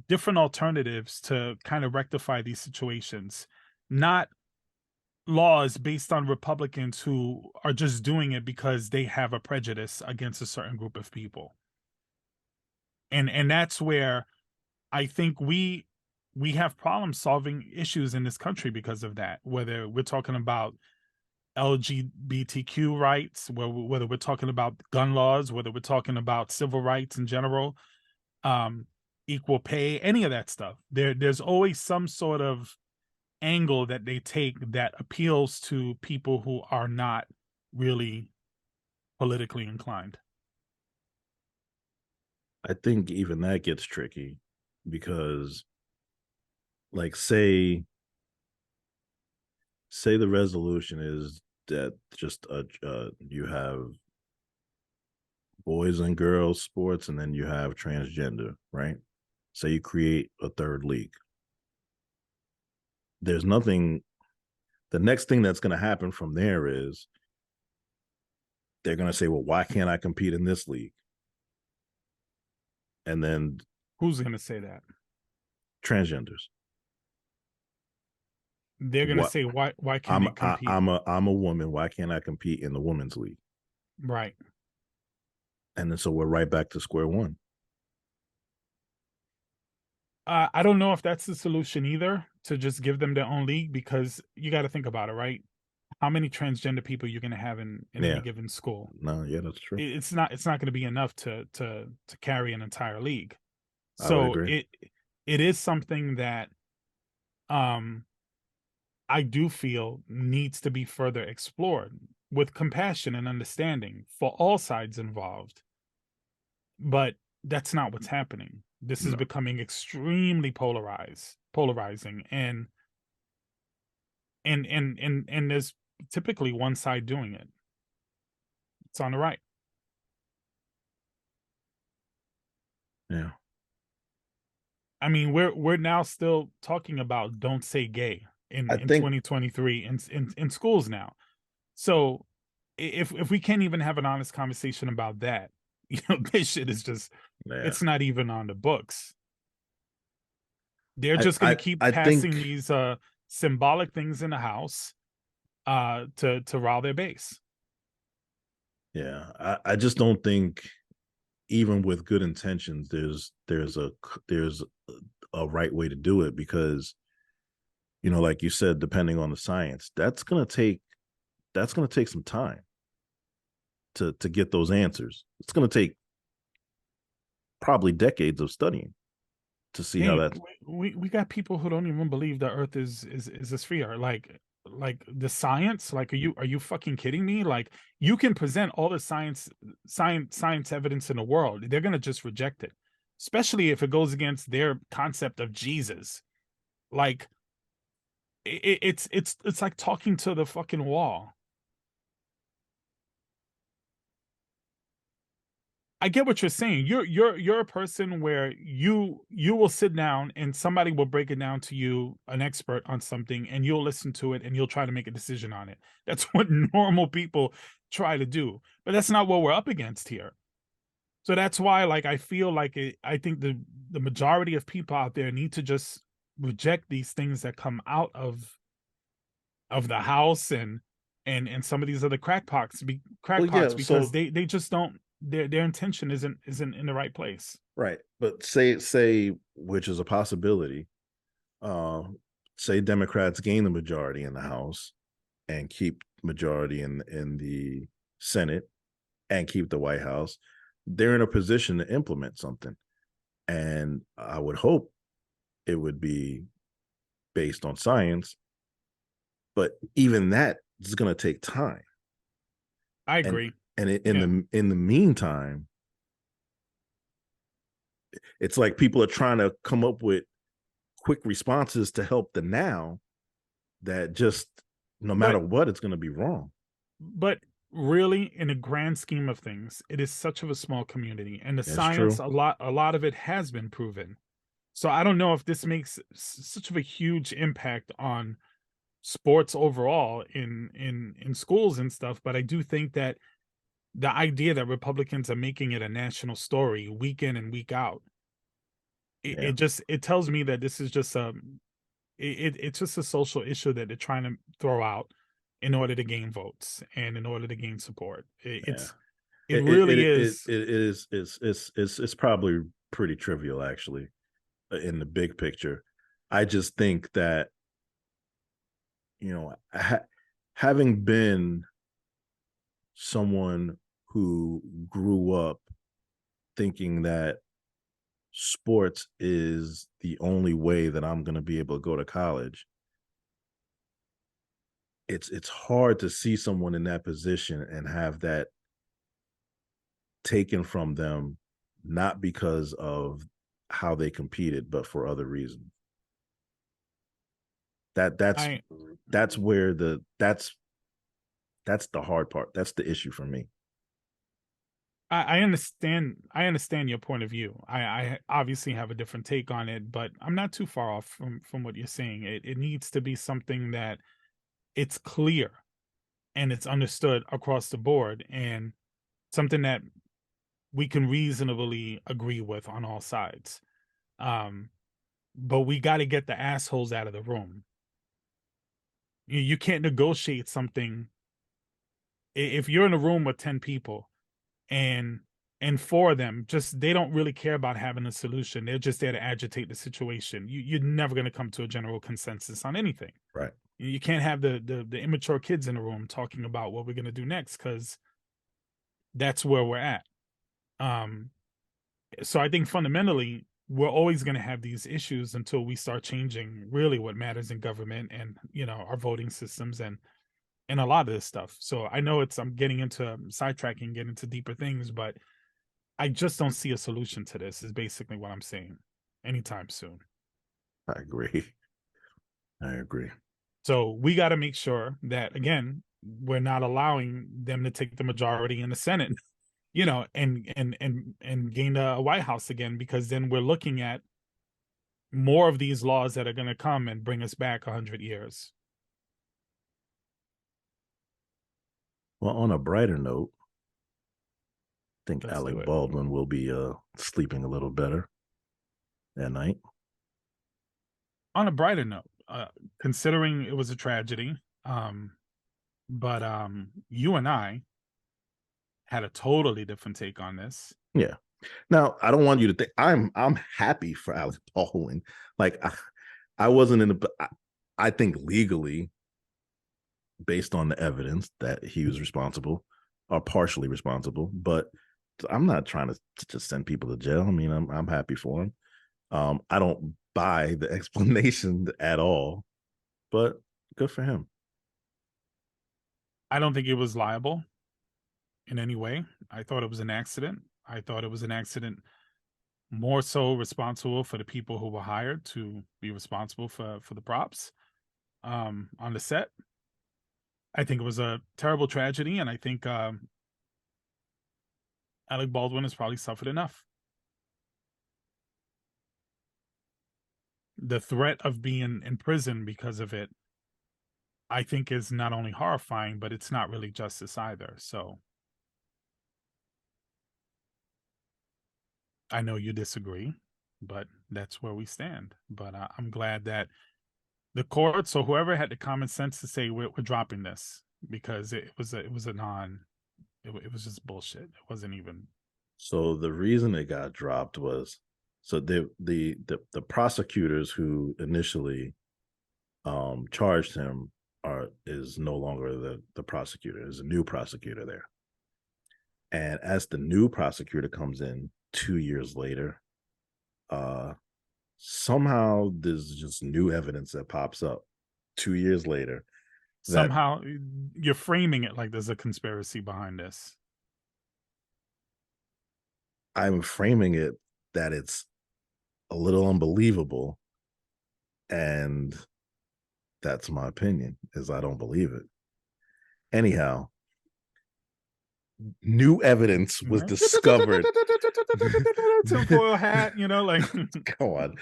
different alternatives to kind of rectify these situations, not laws based on Republicans who are just doing it because they have a prejudice against a certain group of people. And that's where I think we have problem solving issues in this country because of that. Whether we're talking about LGBTQ rights, whether we're talking about gun laws, whether we're talking about civil rights in general, equal pay, any of that stuff. There's always some sort of angle that they take that appeals to people who are not really politically inclined. I think even that gets tricky because, like, say the resolution is that just you have boys and girls sports and then you have transgender, right? Say you create a third league. There's nothing, the next thing that's going to happen from there is they're going to say, well, why can't I compete in this league? And then who's going to say that? Transgenders. They're going to say, why can't they compete? I'm a woman. Why can't I compete in the women's league? Right. And then so we're right back to square one. I don't know if that's the solution either, to just give them their own league, because you got to think about it, right? How many transgender people you're going to have in any given school? No, yeah, that's true. It's not going to be enough to carry an entire league. So it is something that I do feel needs to be further explored with compassion and understanding for all sides involved. But that's not what's happening. This is becoming extremely polarizing, and there's typically one side doing it. It's on the right. Yeah. I mean, we're now still talking about don't say gay in 2023 in schools now. So if we can't even have an honest conversation about that, this shit is just, it's not even on the books. They're just going to keep passing these symbolic things in the House to rile their base. Yeah, I just don't think, even with good intentions, there's a right way to do it, because, like you said, depending on the science, that's gonna take some time to get those answers. It's gonna take probably decades of studying to see how that. We got people who don't even believe the Earth is a sphere. Like the science. Like, are you fucking kidding me? Like, you can present all the science evidence in the world, they're gonna just reject it, especially if it goes against their concept of Jesus. Like, it's like talking to the fucking wall. I get what you're saying. You're a person where you will sit down and somebody will break it down to you, an expert on something, and you'll listen to it and you'll try to make a decision on it. That's what normal people try to do. But that's not what we're up against here. So that's why, like, I feel like I think the majority of people out there need to just reject these things that come out of the House and some of these other crackpots because they just don't, their intention isn't in the right place. Right. But say which is a possibility, say Democrats gain the majority in the House and keep majority in the Senate and keep the White House, they're in a position to implement something. And I would hope it would be based on science, but even that is going to take time. I agree. And in the meantime, it's like people are trying to come up with quick responses to help the now that just, no matter what, it's going to be wrong. But really, in the grand scheme of things, it is such of a small community, and the science, a lot of it has been proven. So I don't know if this makes such of a huge impact on sports overall in schools and stuff, but I do think that the idea that Republicans are making it a national story week in and week out it tells me that this is just it's just a social issue that they're trying to throw out in order to gain votes and in order to gain support. It really is. It is it's probably pretty trivial actually in the big picture. I just think that, having been someone who grew up thinking that sports is the only way that I'm going to be able to go to college, it's hard to see someone in that position and have that taken from them, not because of how they competed, but for other reasons. That's where that's the hard part. That's the issue for me. I understand your point of view. I obviously have a different take on it, but I'm not too far off from what you're saying. It needs to be something that it's clear and it's understood across the board, and something that we can reasonably agree with on all sides. But we got to get the assholes out of the room. You can't negotiate something if you're in a room with 10 people and 4 of them they don't really care about having a solution. They're just there to agitate the situation. You're never going to come to a general consensus on anything. Right. You can't have the immature kids in the room talking about what we're going to do next, because that's where we're at. So I think fundamentally we're always going to have these issues until we start changing really what matters in government and, our voting systems and a lot of this stuff. So I know I'm getting into sidetracking, getting into deeper things, but I just don't see a solution to this is basically what I'm saying anytime soon. I agree. So we got to make sure that, again, we're not allowing them to take the majority in the Senate, and gain a White House again, because then we're looking at more of these laws that are going to come and bring us back 100 years. Well, on a brighter note, I think Alec Baldwin will be sleeping a little better at night. On a brighter note, considering it was a tragedy, but you and I had a totally different take on this. Yeah. Now, I don't want you to think I'm happy for Alec Baldwin. Like I wasn't in the. I think legally, based on the evidence, that he was responsible or partially responsible, but I'm not trying to just send people to jail. I mean, I'm happy for him. I don't buy the explanation at all, but good for him. I don't think it was liable in any way. I thought it was an accident. I thought it was an accident more so responsible for the people who were hired to be responsible for the props on the set. I think it was a terrible tragedy, and I think Alec Baldwin has probably suffered enough. The threat of being in prison because of it, I think, is not only horrifying, but it's not really justice either. So I know you disagree, but that's where we stand. But I'm glad that the courts, or whoever had the common sense to say we're dropping this, because it was just bullshit. It wasn't even. So the reason it got dropped was, so the prosecutors who initially charged him is no longer the prosecutor. There's a new prosecutor there, and as the new prosecutor comes in 2 years later, somehow there's just new evidence that pops up 2 years later. Somehow you're framing it like there's a conspiracy behind this. I'm framing it that it's a little unbelievable, and that's my opinion, is I don't believe it. Anyhow, new evidence was discovered. Tinfoil hat, like come on.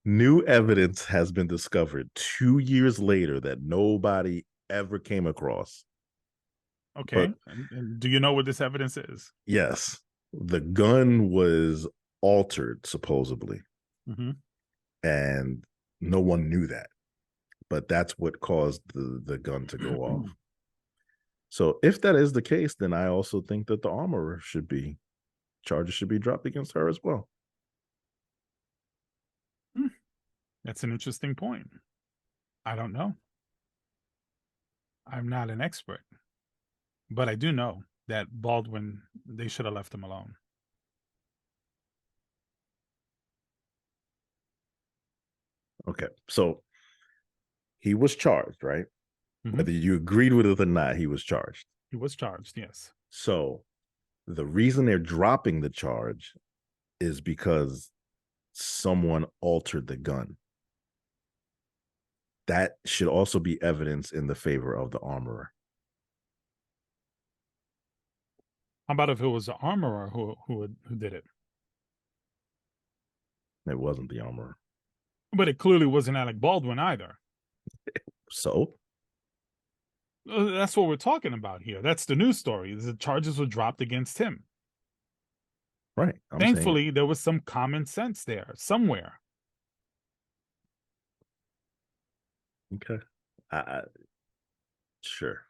New evidence has been discovered 2 years later that nobody ever came across. Okay. And do you know what this evidence is? Yes. The gun was altered, supposedly. Mm-hmm. And no one knew that. But that's what caused the gun to go off. So if that is the case, then I also think that the armorer charges should be dropped against her as well. That's an interesting point. I don't know. I'm not an expert, but I do know that Baldwin, they should have left him alone. Okay, so he was charged, right? Mm-hmm. Whether you agreed with it or not, he was charged. He was charged, yes. So the reason they're dropping the charge is because someone altered the gun. That should also be evidence in the favor of the armorer. How about if it was the armorer who did it? It wasn't the armorer. But it clearly wasn't Alec Baldwin either. So? That's what we're talking about here. That's the news story. The charges were dropped against him. Right. Thankfully, there was some common sense there somewhere. Okay. Sure.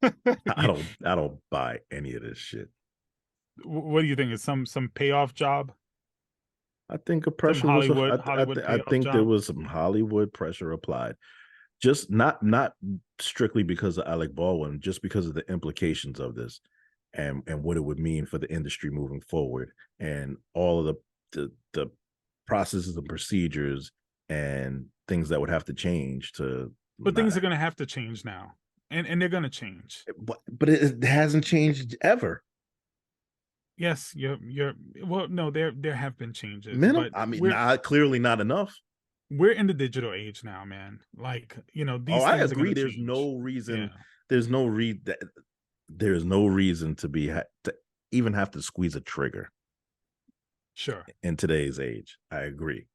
I don't buy any of this shit. What do you think? Is some payoff job? I think a pressure some Hollywood I think job? there was some Hollywood pressure applied. Just not strictly because of Alec Baldwin, just because of the implications of this and what it would mean for the industry moving forward and all of the processes and procedures and things that would have to change to. But things are going to have to change now, and they're going to change. But it hasn't changed ever. Yes, you're well. No, there have been changes. But I mean, clearly not enough. We're in the digital age now, man. Like, these things I agree. There's change. No reason. Yeah. There's no reason to even have to squeeze a trigger. Sure. In today's age, I agree.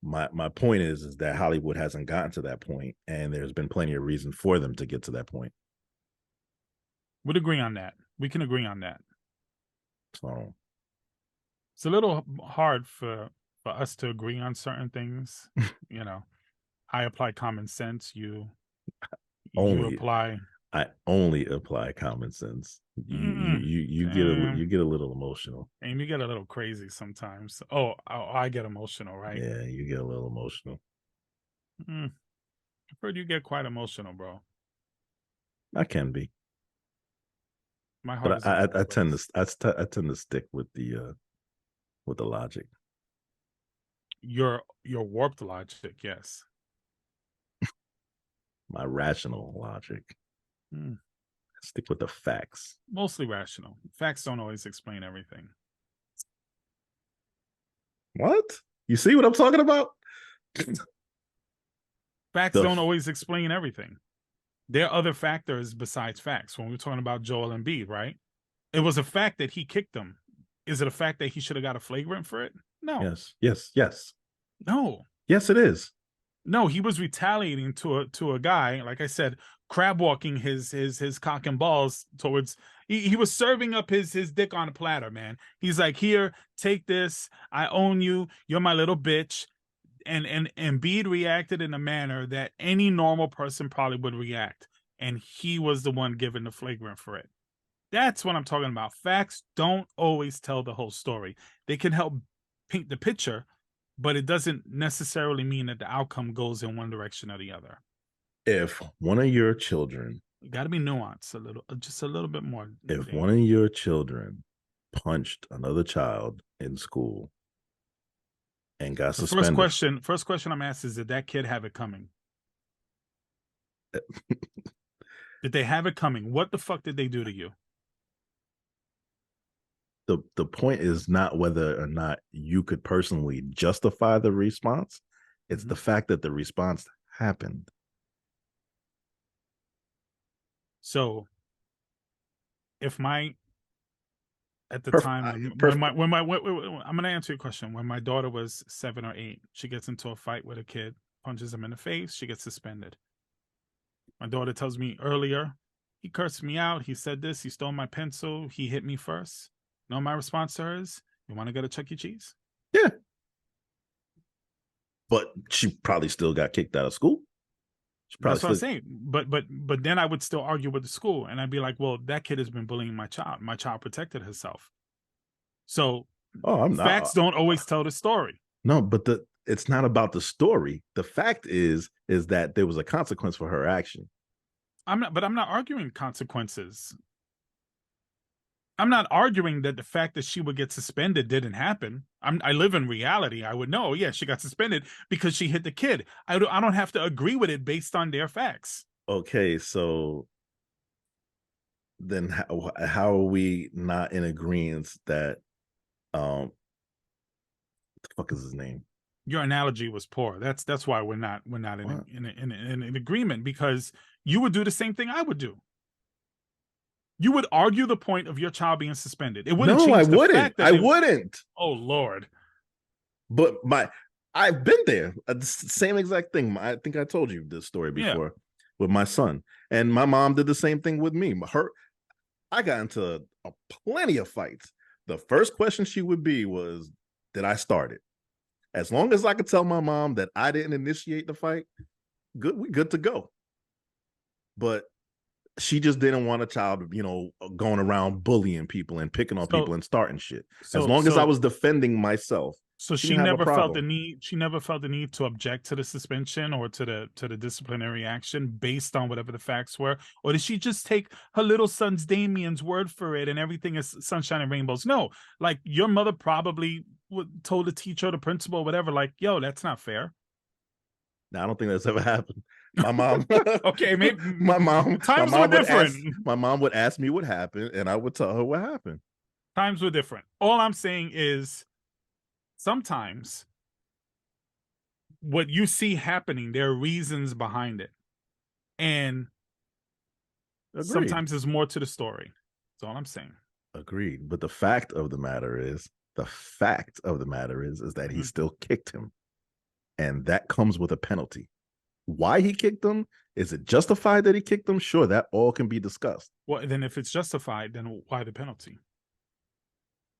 My point is that Hollywood hasn't gotten to that point, and there's been plenty of reason for them to get to that point. We'd agree on that. We can agree on that. So it's a little hard for us to agree on certain things. I apply common sense. You apply. I only apply common sense. You get a little emotional, and you get a little crazy sometimes. Oh, I get emotional, right? Yeah, you get a little emotional. I've heard you get quite emotional, bro. I can be. My heart. But I tend to stick with the logic. Your warped logic, yes. My rational logic. Stick with the facts. Mostly rational. Facts don't always explain everything. What? You see what I'm talking about? Facts don't always explain everything. There are other factors besides facts. When we're talking about Joel Embiid, right? It was a fact that he kicked him. Is it a fact that he should have got a flagrant for it? No. Yes. No. Yes, it is. No, he was retaliating to a guy, like I said, crab walking his cock and balls towards. He was serving up his dick on a platter, man. He's like, here, take this. I own you. You're my little bitch. And Embiid reacted in a manner that any normal person probably would react. And he was the one given the flagrant for it. That's what I'm talking about. Facts don't always tell the whole story. They can help paint the picture, but it doesn't necessarily mean that the outcome goes in one direction or the other. If one of your children, you got to be nuanced just a little bit more. If one of your children punched another child in school and got suspended. First question I'm asked is, did that kid have it coming? Did they have it coming? What the fuck did they do to you? The point is not whether or not you could personally justify the response. It's the fact that the response happened. So if at the time I'm going to answer your question. When my daughter was 7 or 8, she gets into a fight with a kid, punches him in the face, she gets suspended. My daughter tells me earlier, he cursed me out, he said this, he stole my pencil, he hit me first. No, my response to her is, you want to go to Chuck E. Cheese? Yeah. But she probably still got kicked out of school. That's what I'm saying. But then I would still argue with the school, and I'd be like, well, that kid has been bullying my child. My child protected herself. So facts don't always tell the story. No, but it's not about the story. The fact is that there was a consequence for her action. I'm not arguing consequences. I'm not arguing that the fact that she would get suspended didn't happen. I live in reality. I would know, yeah, she got suspended because she hit the kid. I don't have to agree with it based on their facts. Okay, so then how are we not in agreement that what the fuck is his name? Your analogy was poor. That's why we're not in agreement, because you would do the same thing I would do. You would argue the point of your child being suspended. It wouldn't change the fact that I wouldn't. Oh Lord. But I've been there. The same exact thing. I think I told you this story before with my son. And my mom did the same thing with me. I got into plenty of fights. The first question she would be was, did I start it? As long as I could tell my mom that I didn't initiate the fight, we good to go. But she just didn't want a child, going around bullying people and picking on people and starting shit. As long as I was defending myself. So she never felt the need. She never felt the need to object to the suspension or to the disciplinary action based on whatever the facts were, or did she just take her little son's Damian's word for it and everything is sunshine and rainbows? No, like your mother probably told the teacher, or the principal, or whatever, like, "Yo, that's not fair." No, I don't think that's ever happened. My mom. Okay, maybe my mom. Times were different. My mom would ask me what happened, and I would tell her what happened. Times were different. All I'm saying is, sometimes what you see happening, there are reasons behind it, and sometimes there's more to the story. That's all I'm saying. Agreed. But the fact of the matter is that he still kicked him, and that comes with a penalty. Why he kicked him? Is it justified that he kicked him? Sure, that all can be discussed. Well, then if it's justified, then why the penalty?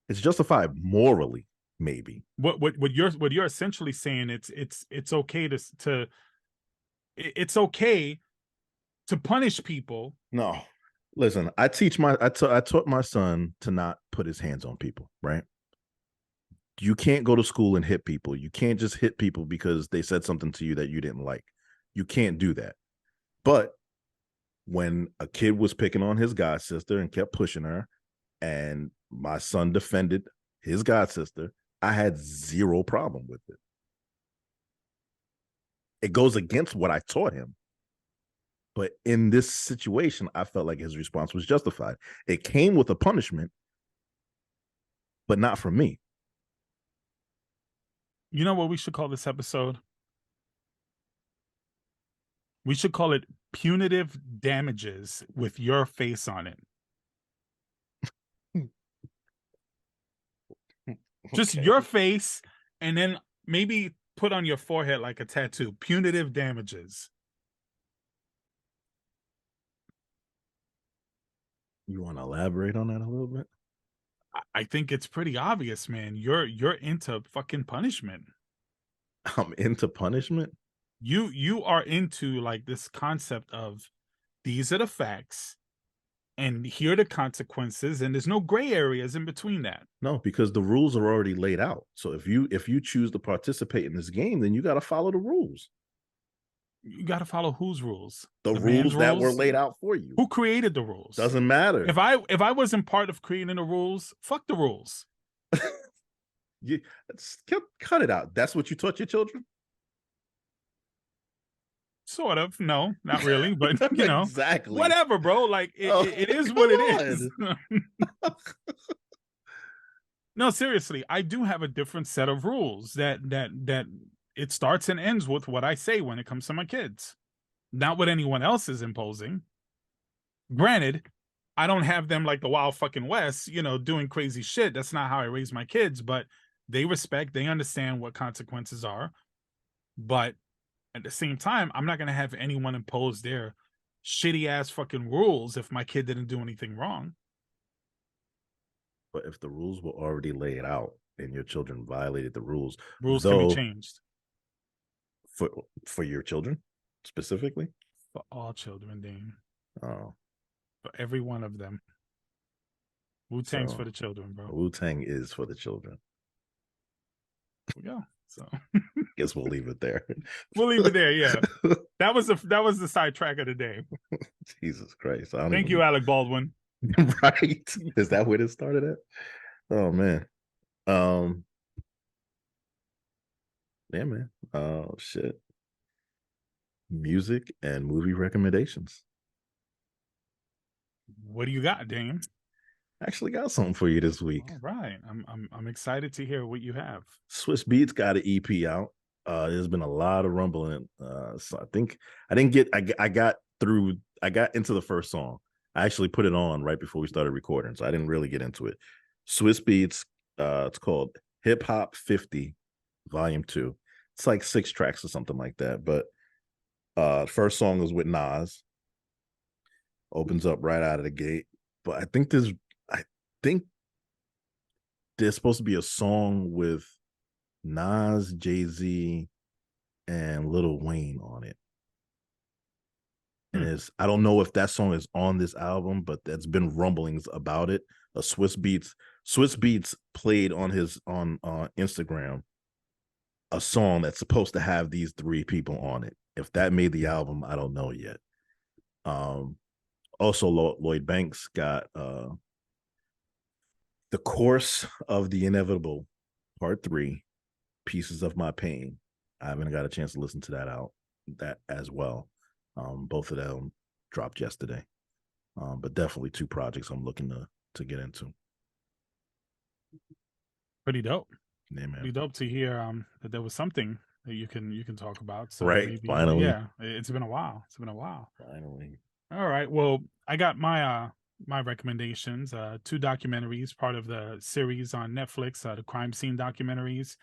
It's justified morally, maybe. What you're essentially saying, it's okay it's okay to punish people. No, listen, I taught my son to not put his hands on people, right? You can't go to school and hit people. You can't just hit people because they said something to you that you didn't like. You can't do that. But when a kid was picking on his god sister and kept pushing her, and my son defended his god sister, I had zero problem with it. It goes against what I taught him. But in this situation, I felt like his response was justified. It came with a punishment, but not from me. You know what we should call this episode? We should call it Punitive Damages with your face on it. Just your face, and then maybe put on your forehead like a tattoo. Punitive Damages. You want to elaborate on that a little bit? I think it's pretty obvious, man. You're into fucking punishment. I'm into punishment? You are into like this concept of these are the facts and here are the consequences, and there's no gray areas in between that. No, because the rules are already laid out. So if you choose to participate in this game, then you got to follow the rules. You got to follow whose rules? The rules that were laid out for you. Who created the rules? Doesn't matter. If I wasn't part of creating the rules, fuck the rules. You cut it out. That's what you taught your children? Sort of. No, not really, but you know, exactly. Whatever, bro. Like it is what it is. No, seriously, I do have a different set of rules that it starts and ends with what I say when it comes to my kids, not what anyone else is imposing. Granted, I don't have them like the Wild fucking West, doing crazy shit. That's not how I raise my kids, but they respect, they understand what consequences are. But at the same time, I'm not going to have anyone impose their shitty ass fucking rules if my kid didn't do anything wrong. But if the rules were already laid out and your children violated the rules can be changed. For your children specifically? For all children, Daym. Oh, For every one of them. Wu-Tang's so for the children, bro. Wu-Tang is for the children. There we go. So Guess we'll leave it there. we'll leave it there. Yeah, that was the sidetrack of the day. Jesus Christ! Thank you, Alec Baldwin. Right? Is that where it started at? Oh man. Yeah, man. Oh shit. Music and movie recommendations. What do you got, Daym? I actually got something for you this week. All right, I'm excited to hear what you have. Swiss Beats got an EP out. There's been a lot of rumbling. So I think I got into the first song. I actually put it on right before we started recording, so I didn't really get into it. Swiss Beats, it's called Hiphop 50, Volume 2. It's like 6 tracks or something like that. But first song is with Nas. Opens up right out of the gate. But I think there's supposed to be a song with Nas, Jay-Z, and Lil Wayne on it. And I don't know if that song is on this album, but there's been rumblings about it. Swiss Beats played on Instagram a song that's supposed to have these 3 people on it. If that made the album, I don't know yet. Also, Lloyd Banks got The Course of the Inevitable, Part 3, Pieces of My Pain. I haven't got a chance to listen to that as well. Both of them dropped yesterday. But definitely 2 projects I'm looking to get into. Pretty dope. Yeah, man. Pretty dope to hear that there was something that you can talk about. So right, maybe, finally. Yeah, it's been a while. Finally. All right. Well, I got my recommendations. 2 documentaries, part of the series on Netflix, the crime scene documentaries.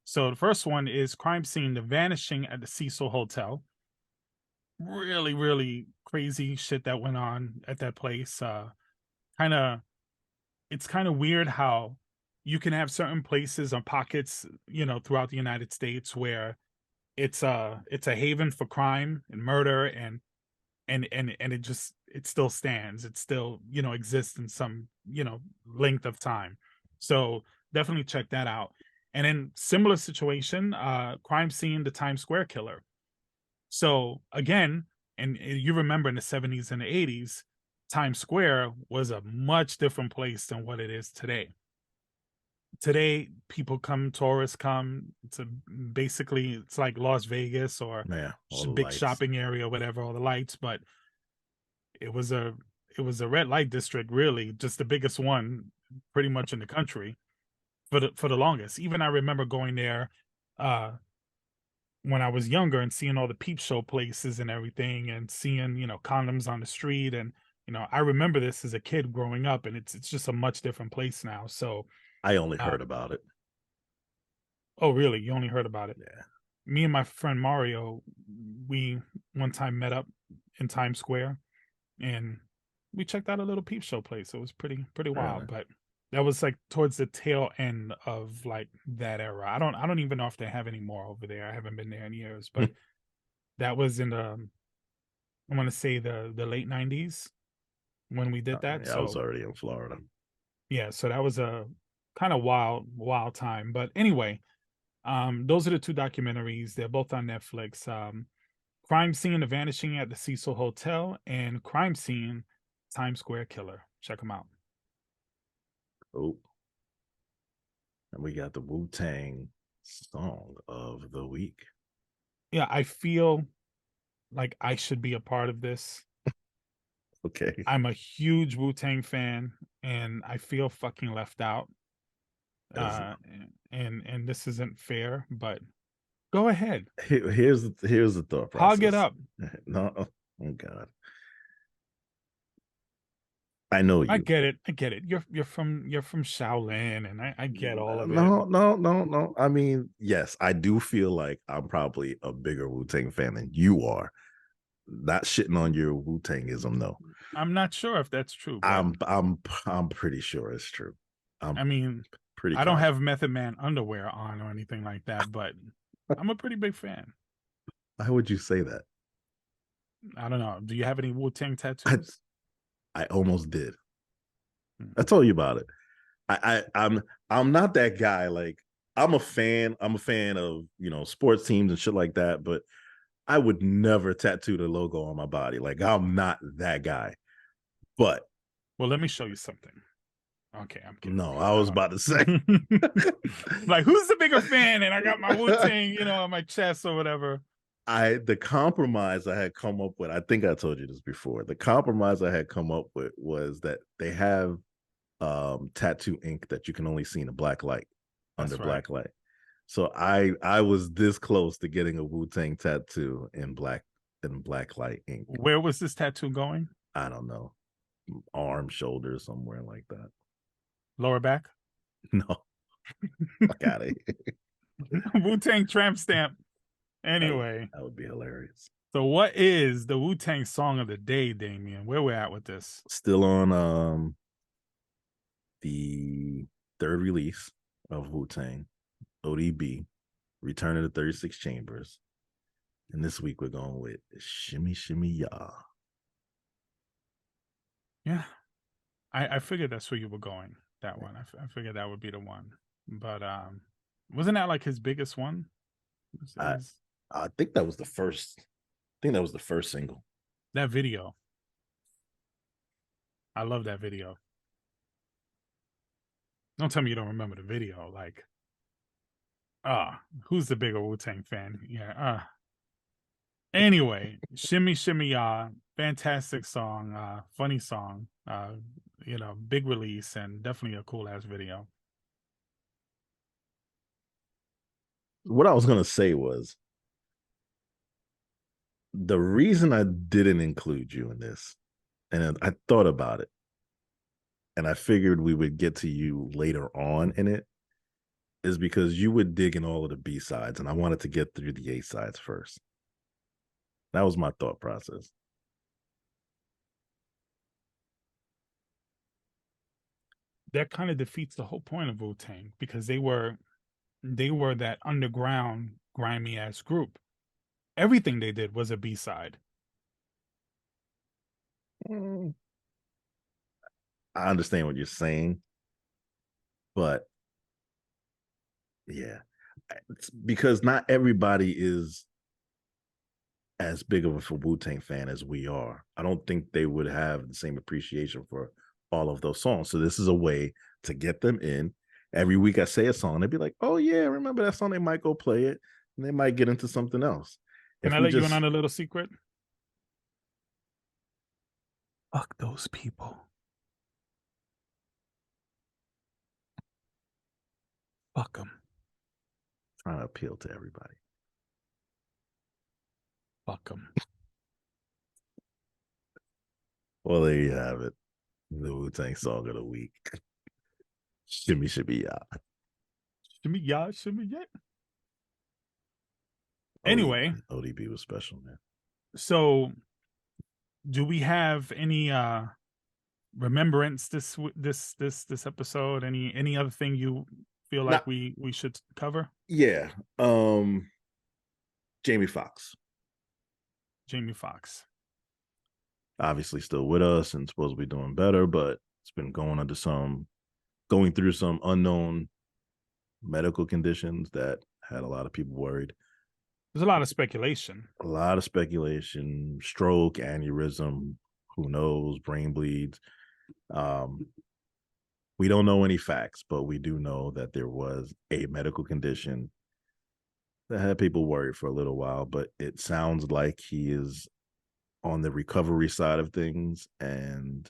So the first one is Crime Scene: The Vanishing at the Cecil Hotel. Really, really crazy shit that went on at that place. It's kind of weird how you can have certain places or pockets, throughout the United States where it's a haven for crime and murder and it still stands. It still, exists in some, length of time. So definitely check that out. And in similar situation, Crime Scene: The Times Square Killer. So again, and you remember in the 70s and the 80s, Times Square was a much different place than what it is today. Today, tourists come. Basically, it's like Las Vegas or big lights. Shopping area, whatever, all the lights. But it was a red light district, really, just the biggest one pretty much in the country for the longest. Even I remember going there when I was younger and seeing all the peep show places and everything, and seeing condoms on the street. And I remember this as a kid growing up, and it's just a much different place now. So I only heard about it. Oh, really? You only heard about it? Yeah. Me and my friend Mario, we one time met up in Times Square, and we checked out a little peep show place. It was pretty wild, but that was like towards the tail end of like that era. I don't even know if they have any more over there. I haven't been there in years, but that was in I want to say the late 90s when we did that. Yeah, I was already in Florida. Yeah, so that was a kind of wild time. But anyway, those are the 2 documentaries. They're both on Netflix. Crime Scene: The Vanishing at the Cecil Hotel, and Crime Scene: Times Square Killer. Check them out. Oh, and we got the Wu-Tang song of the week. Yeah, I feel like I should be a part of this. Okay. I'm a huge Wu-Tang fan, and I feel fucking left out. And this isn't fair, but go ahead. Here's the thought process. Hog it up. No, oh God. I know you. I get it. You're from Shaolin, and I get all of it. No. I mean, yes, I do feel like I'm probably a bigger Wu-Tang fan than you are. Not shitting on your Wu-Tangism, though. I'm not sure if that's true. I'm pretty sure it's true. I mean, I don't have Method Man underwear on or anything like that, but I'm a pretty big fan. Why would you say that? I don't know. Do you have any Wu-Tang I, tattoos? I almost did. I told you about it. I'm not that guy. Like I'm a fan. I'm a fan of sports teams and shit like that. But I would never tattoo the logo on my body. Like I'm not that guy. But Well, let me show you something. Okay, I'm kidding. no, I was about to say. Like, who's the bigger fan? And I got my Wu-Tang, on my chest or whatever. The compromise I had come up with, I think I told you this before. The compromise I had come up with was that they have tattoo ink that you can only see in a black light. Under black light. So I was this close to getting a Wu-Tang tattoo in black light ink. Where was this tattoo going? I don't know. Arm, shoulder, somewhere like that. Lower back? No. Fuck out of here. Wu-Tang tramp stamp. Anyway. That would be hilarious. So what is the Wu-Tang song of the day, Damian? Where we're at with this? Still on the third release of Wu-Tang, ODB, Return of the 36 Chambers. And this week we're going with Shimmy Shimmy Ya. Yeah. I figured that's where you were going. That one. I figured that would be the one. But wasn't that like his biggest one? I think that was the first. I think that was the first single. That video. I love that video. Don't tell me you don't remember the video. Like, who's the bigger Wu-Tang fan? Yeah. Anyway, Shimmy Shimmy Ya, fantastic song, funny song, big release, and definitely a cool ass video. What I was gonna say was the reason I didn't include you in this, and I thought about it, and I figured we would get to you later on in it, is because you would dig in all of the B-sides, and I wanted to get through the A-sides first. That was my thought process. That kind of defeats the whole point of Wu-Tang because they were that underground, grimy ass group. Everything they did was a B-side. I understand what you're saying, but yeah, it's because not everybody is as big of a Wu-Tang fan as we are. I don't think they would have the same appreciation for all of those songs. So this is a way to get them in. Every week I say a song, they'd be like, oh yeah, remember that song? They might go play it and they might get into something else. Can I let you in on a little secret? Fuck those people. Fuck them. Trying to appeal to everybody. Fuck them. Well, there you have it. The Wu-Tang song of the week. Shimmy Shimmy Ya. Shimmy Ya, Shimmy Ya. Anyway. ODB was special, man. So do we have any remembrance this episode? Any other thing you feel like we should cover? Yeah. Jamie Foxx. Obviously still with us and supposed to be doing better, but it's been going through some unknown medical conditions that had a lot of people worried. There's a lot of speculation. Stroke, aneurysm, who knows, brain bleeds. We don't know any facts, but we do know that there was a medical condition that had people worried for a little while, but it sounds like he is on the recovery side of things and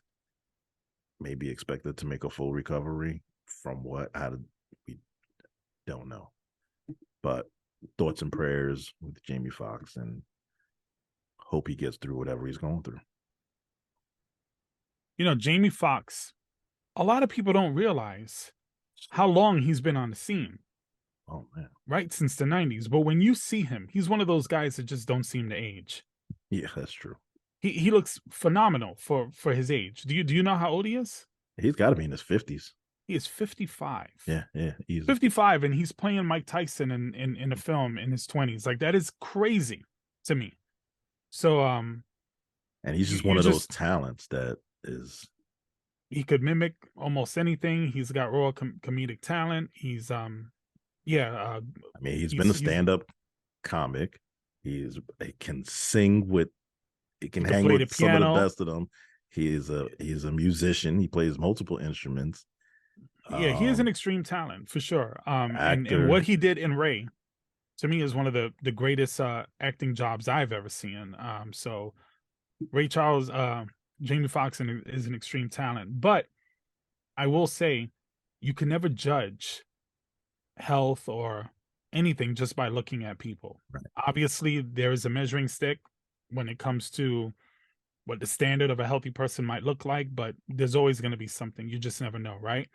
maybe expected to make a full recovery. We don't know. But thoughts and prayers with Jamie Foxx and hope he gets through whatever he's going through. Jamie Foxx, a lot of people don't realize how long he's been on the scene. Oh, man. Right? Since the 90s. But when you see him, he's one of those guys that just don't seem to age. Yeah, that's true. He looks phenomenal for his age. Do you know how old he is? He's got to be in his 50s. He is 55. Yeah, easy. 55, and he's playing Mike Tyson in a film in his 20s. Like, that is crazy. to me. So and he's just you one of those just talents that is. he could mimic almost anything. He's got raw comedic talent. He's yeah, I mean, he's been a stand-up comic. He can sing with. He can hang play the with some of the piano. best of them. He's a musician. He plays multiple instruments. Yeah, he is an extreme talent for sure. And Actor. what he did in Ray, to me, is one of the greatest acting jobs I've ever seen. So Ray Charles, Jamie Foxx is an extreme talent, but I will say, you can never judge health or anything just by looking at people. Right. Obviously, there is a measuring stick when it comes to what the standard of a healthy person might look like, but there's always going to be something. You just never know, right?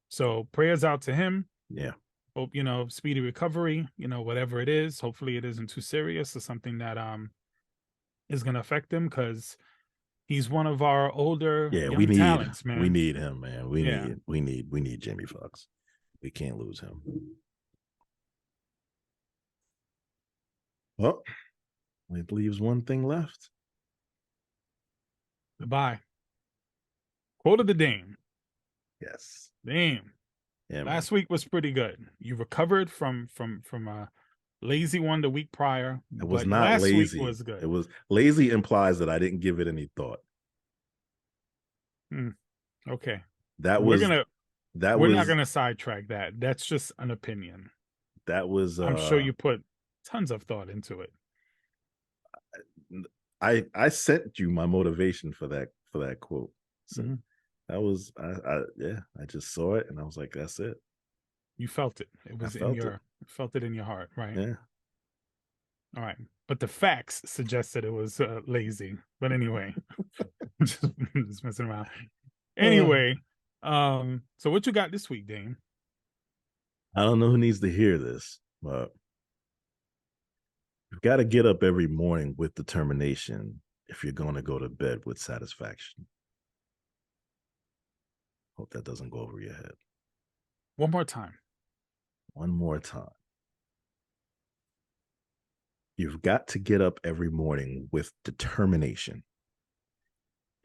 So prayers out to him. Yeah. Hope, speedy recovery, whatever it is. Hopefully it isn't too serious or something that is going to affect him, because he's one of our older young talents, man. We need him, man. We need Jamie Foxx. We can't lose him. Well, it leaves one thing left. Goodbye. Quote of the Daym. Yes. Damn. Yeah, last week was pretty good. You recovered from a lazy one the week prior. It was not last lazy. Week was good. It was lazy implies that I didn't give it any thought. Okay. We're not gonna sidetrack that. That's just an opinion. That was I'm sure you put tons of thought into it. I sent you my motivation for that quote. So that was I just saw it and I was like, that's it. You felt it. It was felt it in your heart, right? Yeah. All right. But the facts suggested it was lazy. But anyway, just messing around. Anyway, so what you got this week, Daym? I don't know who needs to hear this, but you've got to get up every morning with determination if you're going to go to bed with satisfaction. Hope that doesn't go over your head. One more time. One more time. You've got to get up every morning with determination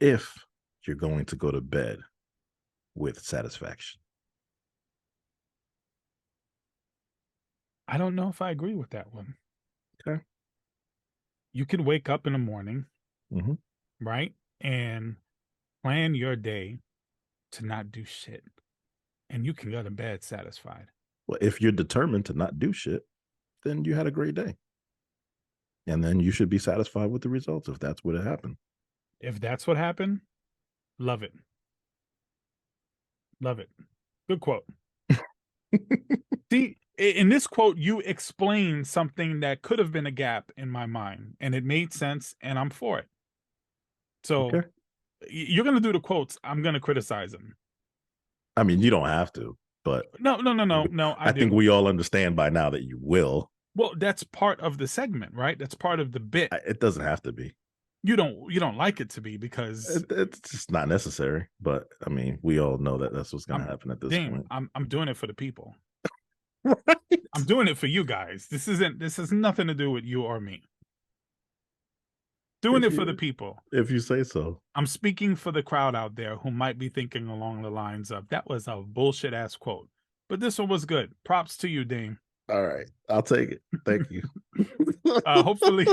if you're going to go to bed with satisfaction. I don't know if I agree with that one. Okay. You can wake up in the morning, right? And plan your day to not do shit. And you can go to bed satisfied. Well, if you're determined to not do shit, then you had a great day. And then you should be satisfied with the results if that's what happened. If that's what happened, love it. Love it. Good quote. See, in this quote, you explain something that could have been a gap in my mind, and it made sense, and I'm for it. So you're going to do the quotes. I'm going to criticize them. I mean, you don't have to, but no. I think we all understand by now that you will. Well, that's part of the segment, right? That's part of the bit. It doesn't have to be. You don't like it to be, because it's just not necessary. But I mean, we all know that that's what's going to happen at this point. I'm doing it for the people. Right. I'm doing it for you guys. This has nothing to do with you or me. Doing it for the people. If you say so. I'm speaking for the crowd out there who might be thinking along the lines of, that was a bullshit ass quote, but this one was good. Props to you, Daym. All right, I'll take it. Thank you. Hopefully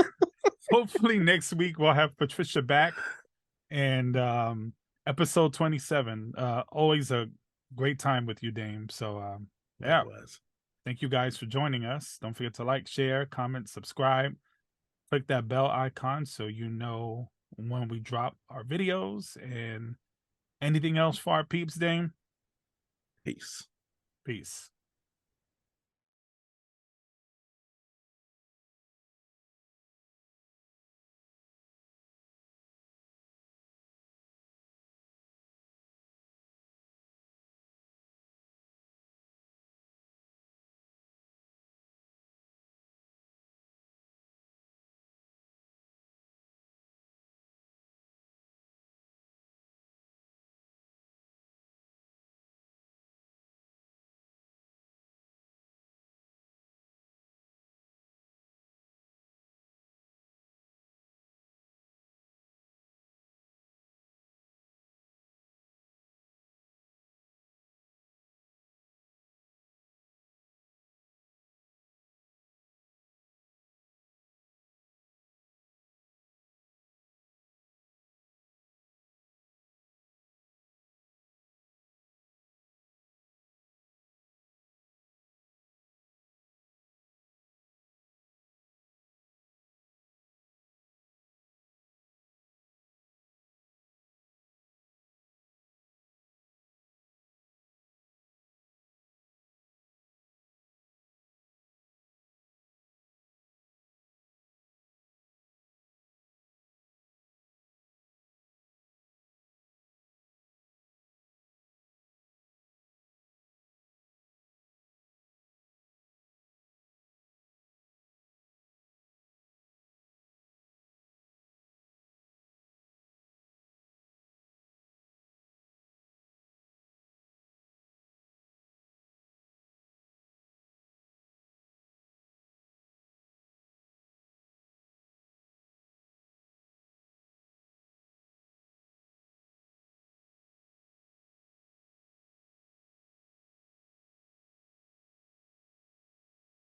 next week we'll have Patricia back, and episode 27. Always a great time with you, Daym. So yeah. Thank you guys for joining us. Don't forget to like, share, comment, subscribe. Click that bell icon so you know when we drop our videos. And anything else for our peeps, Daym? Peace.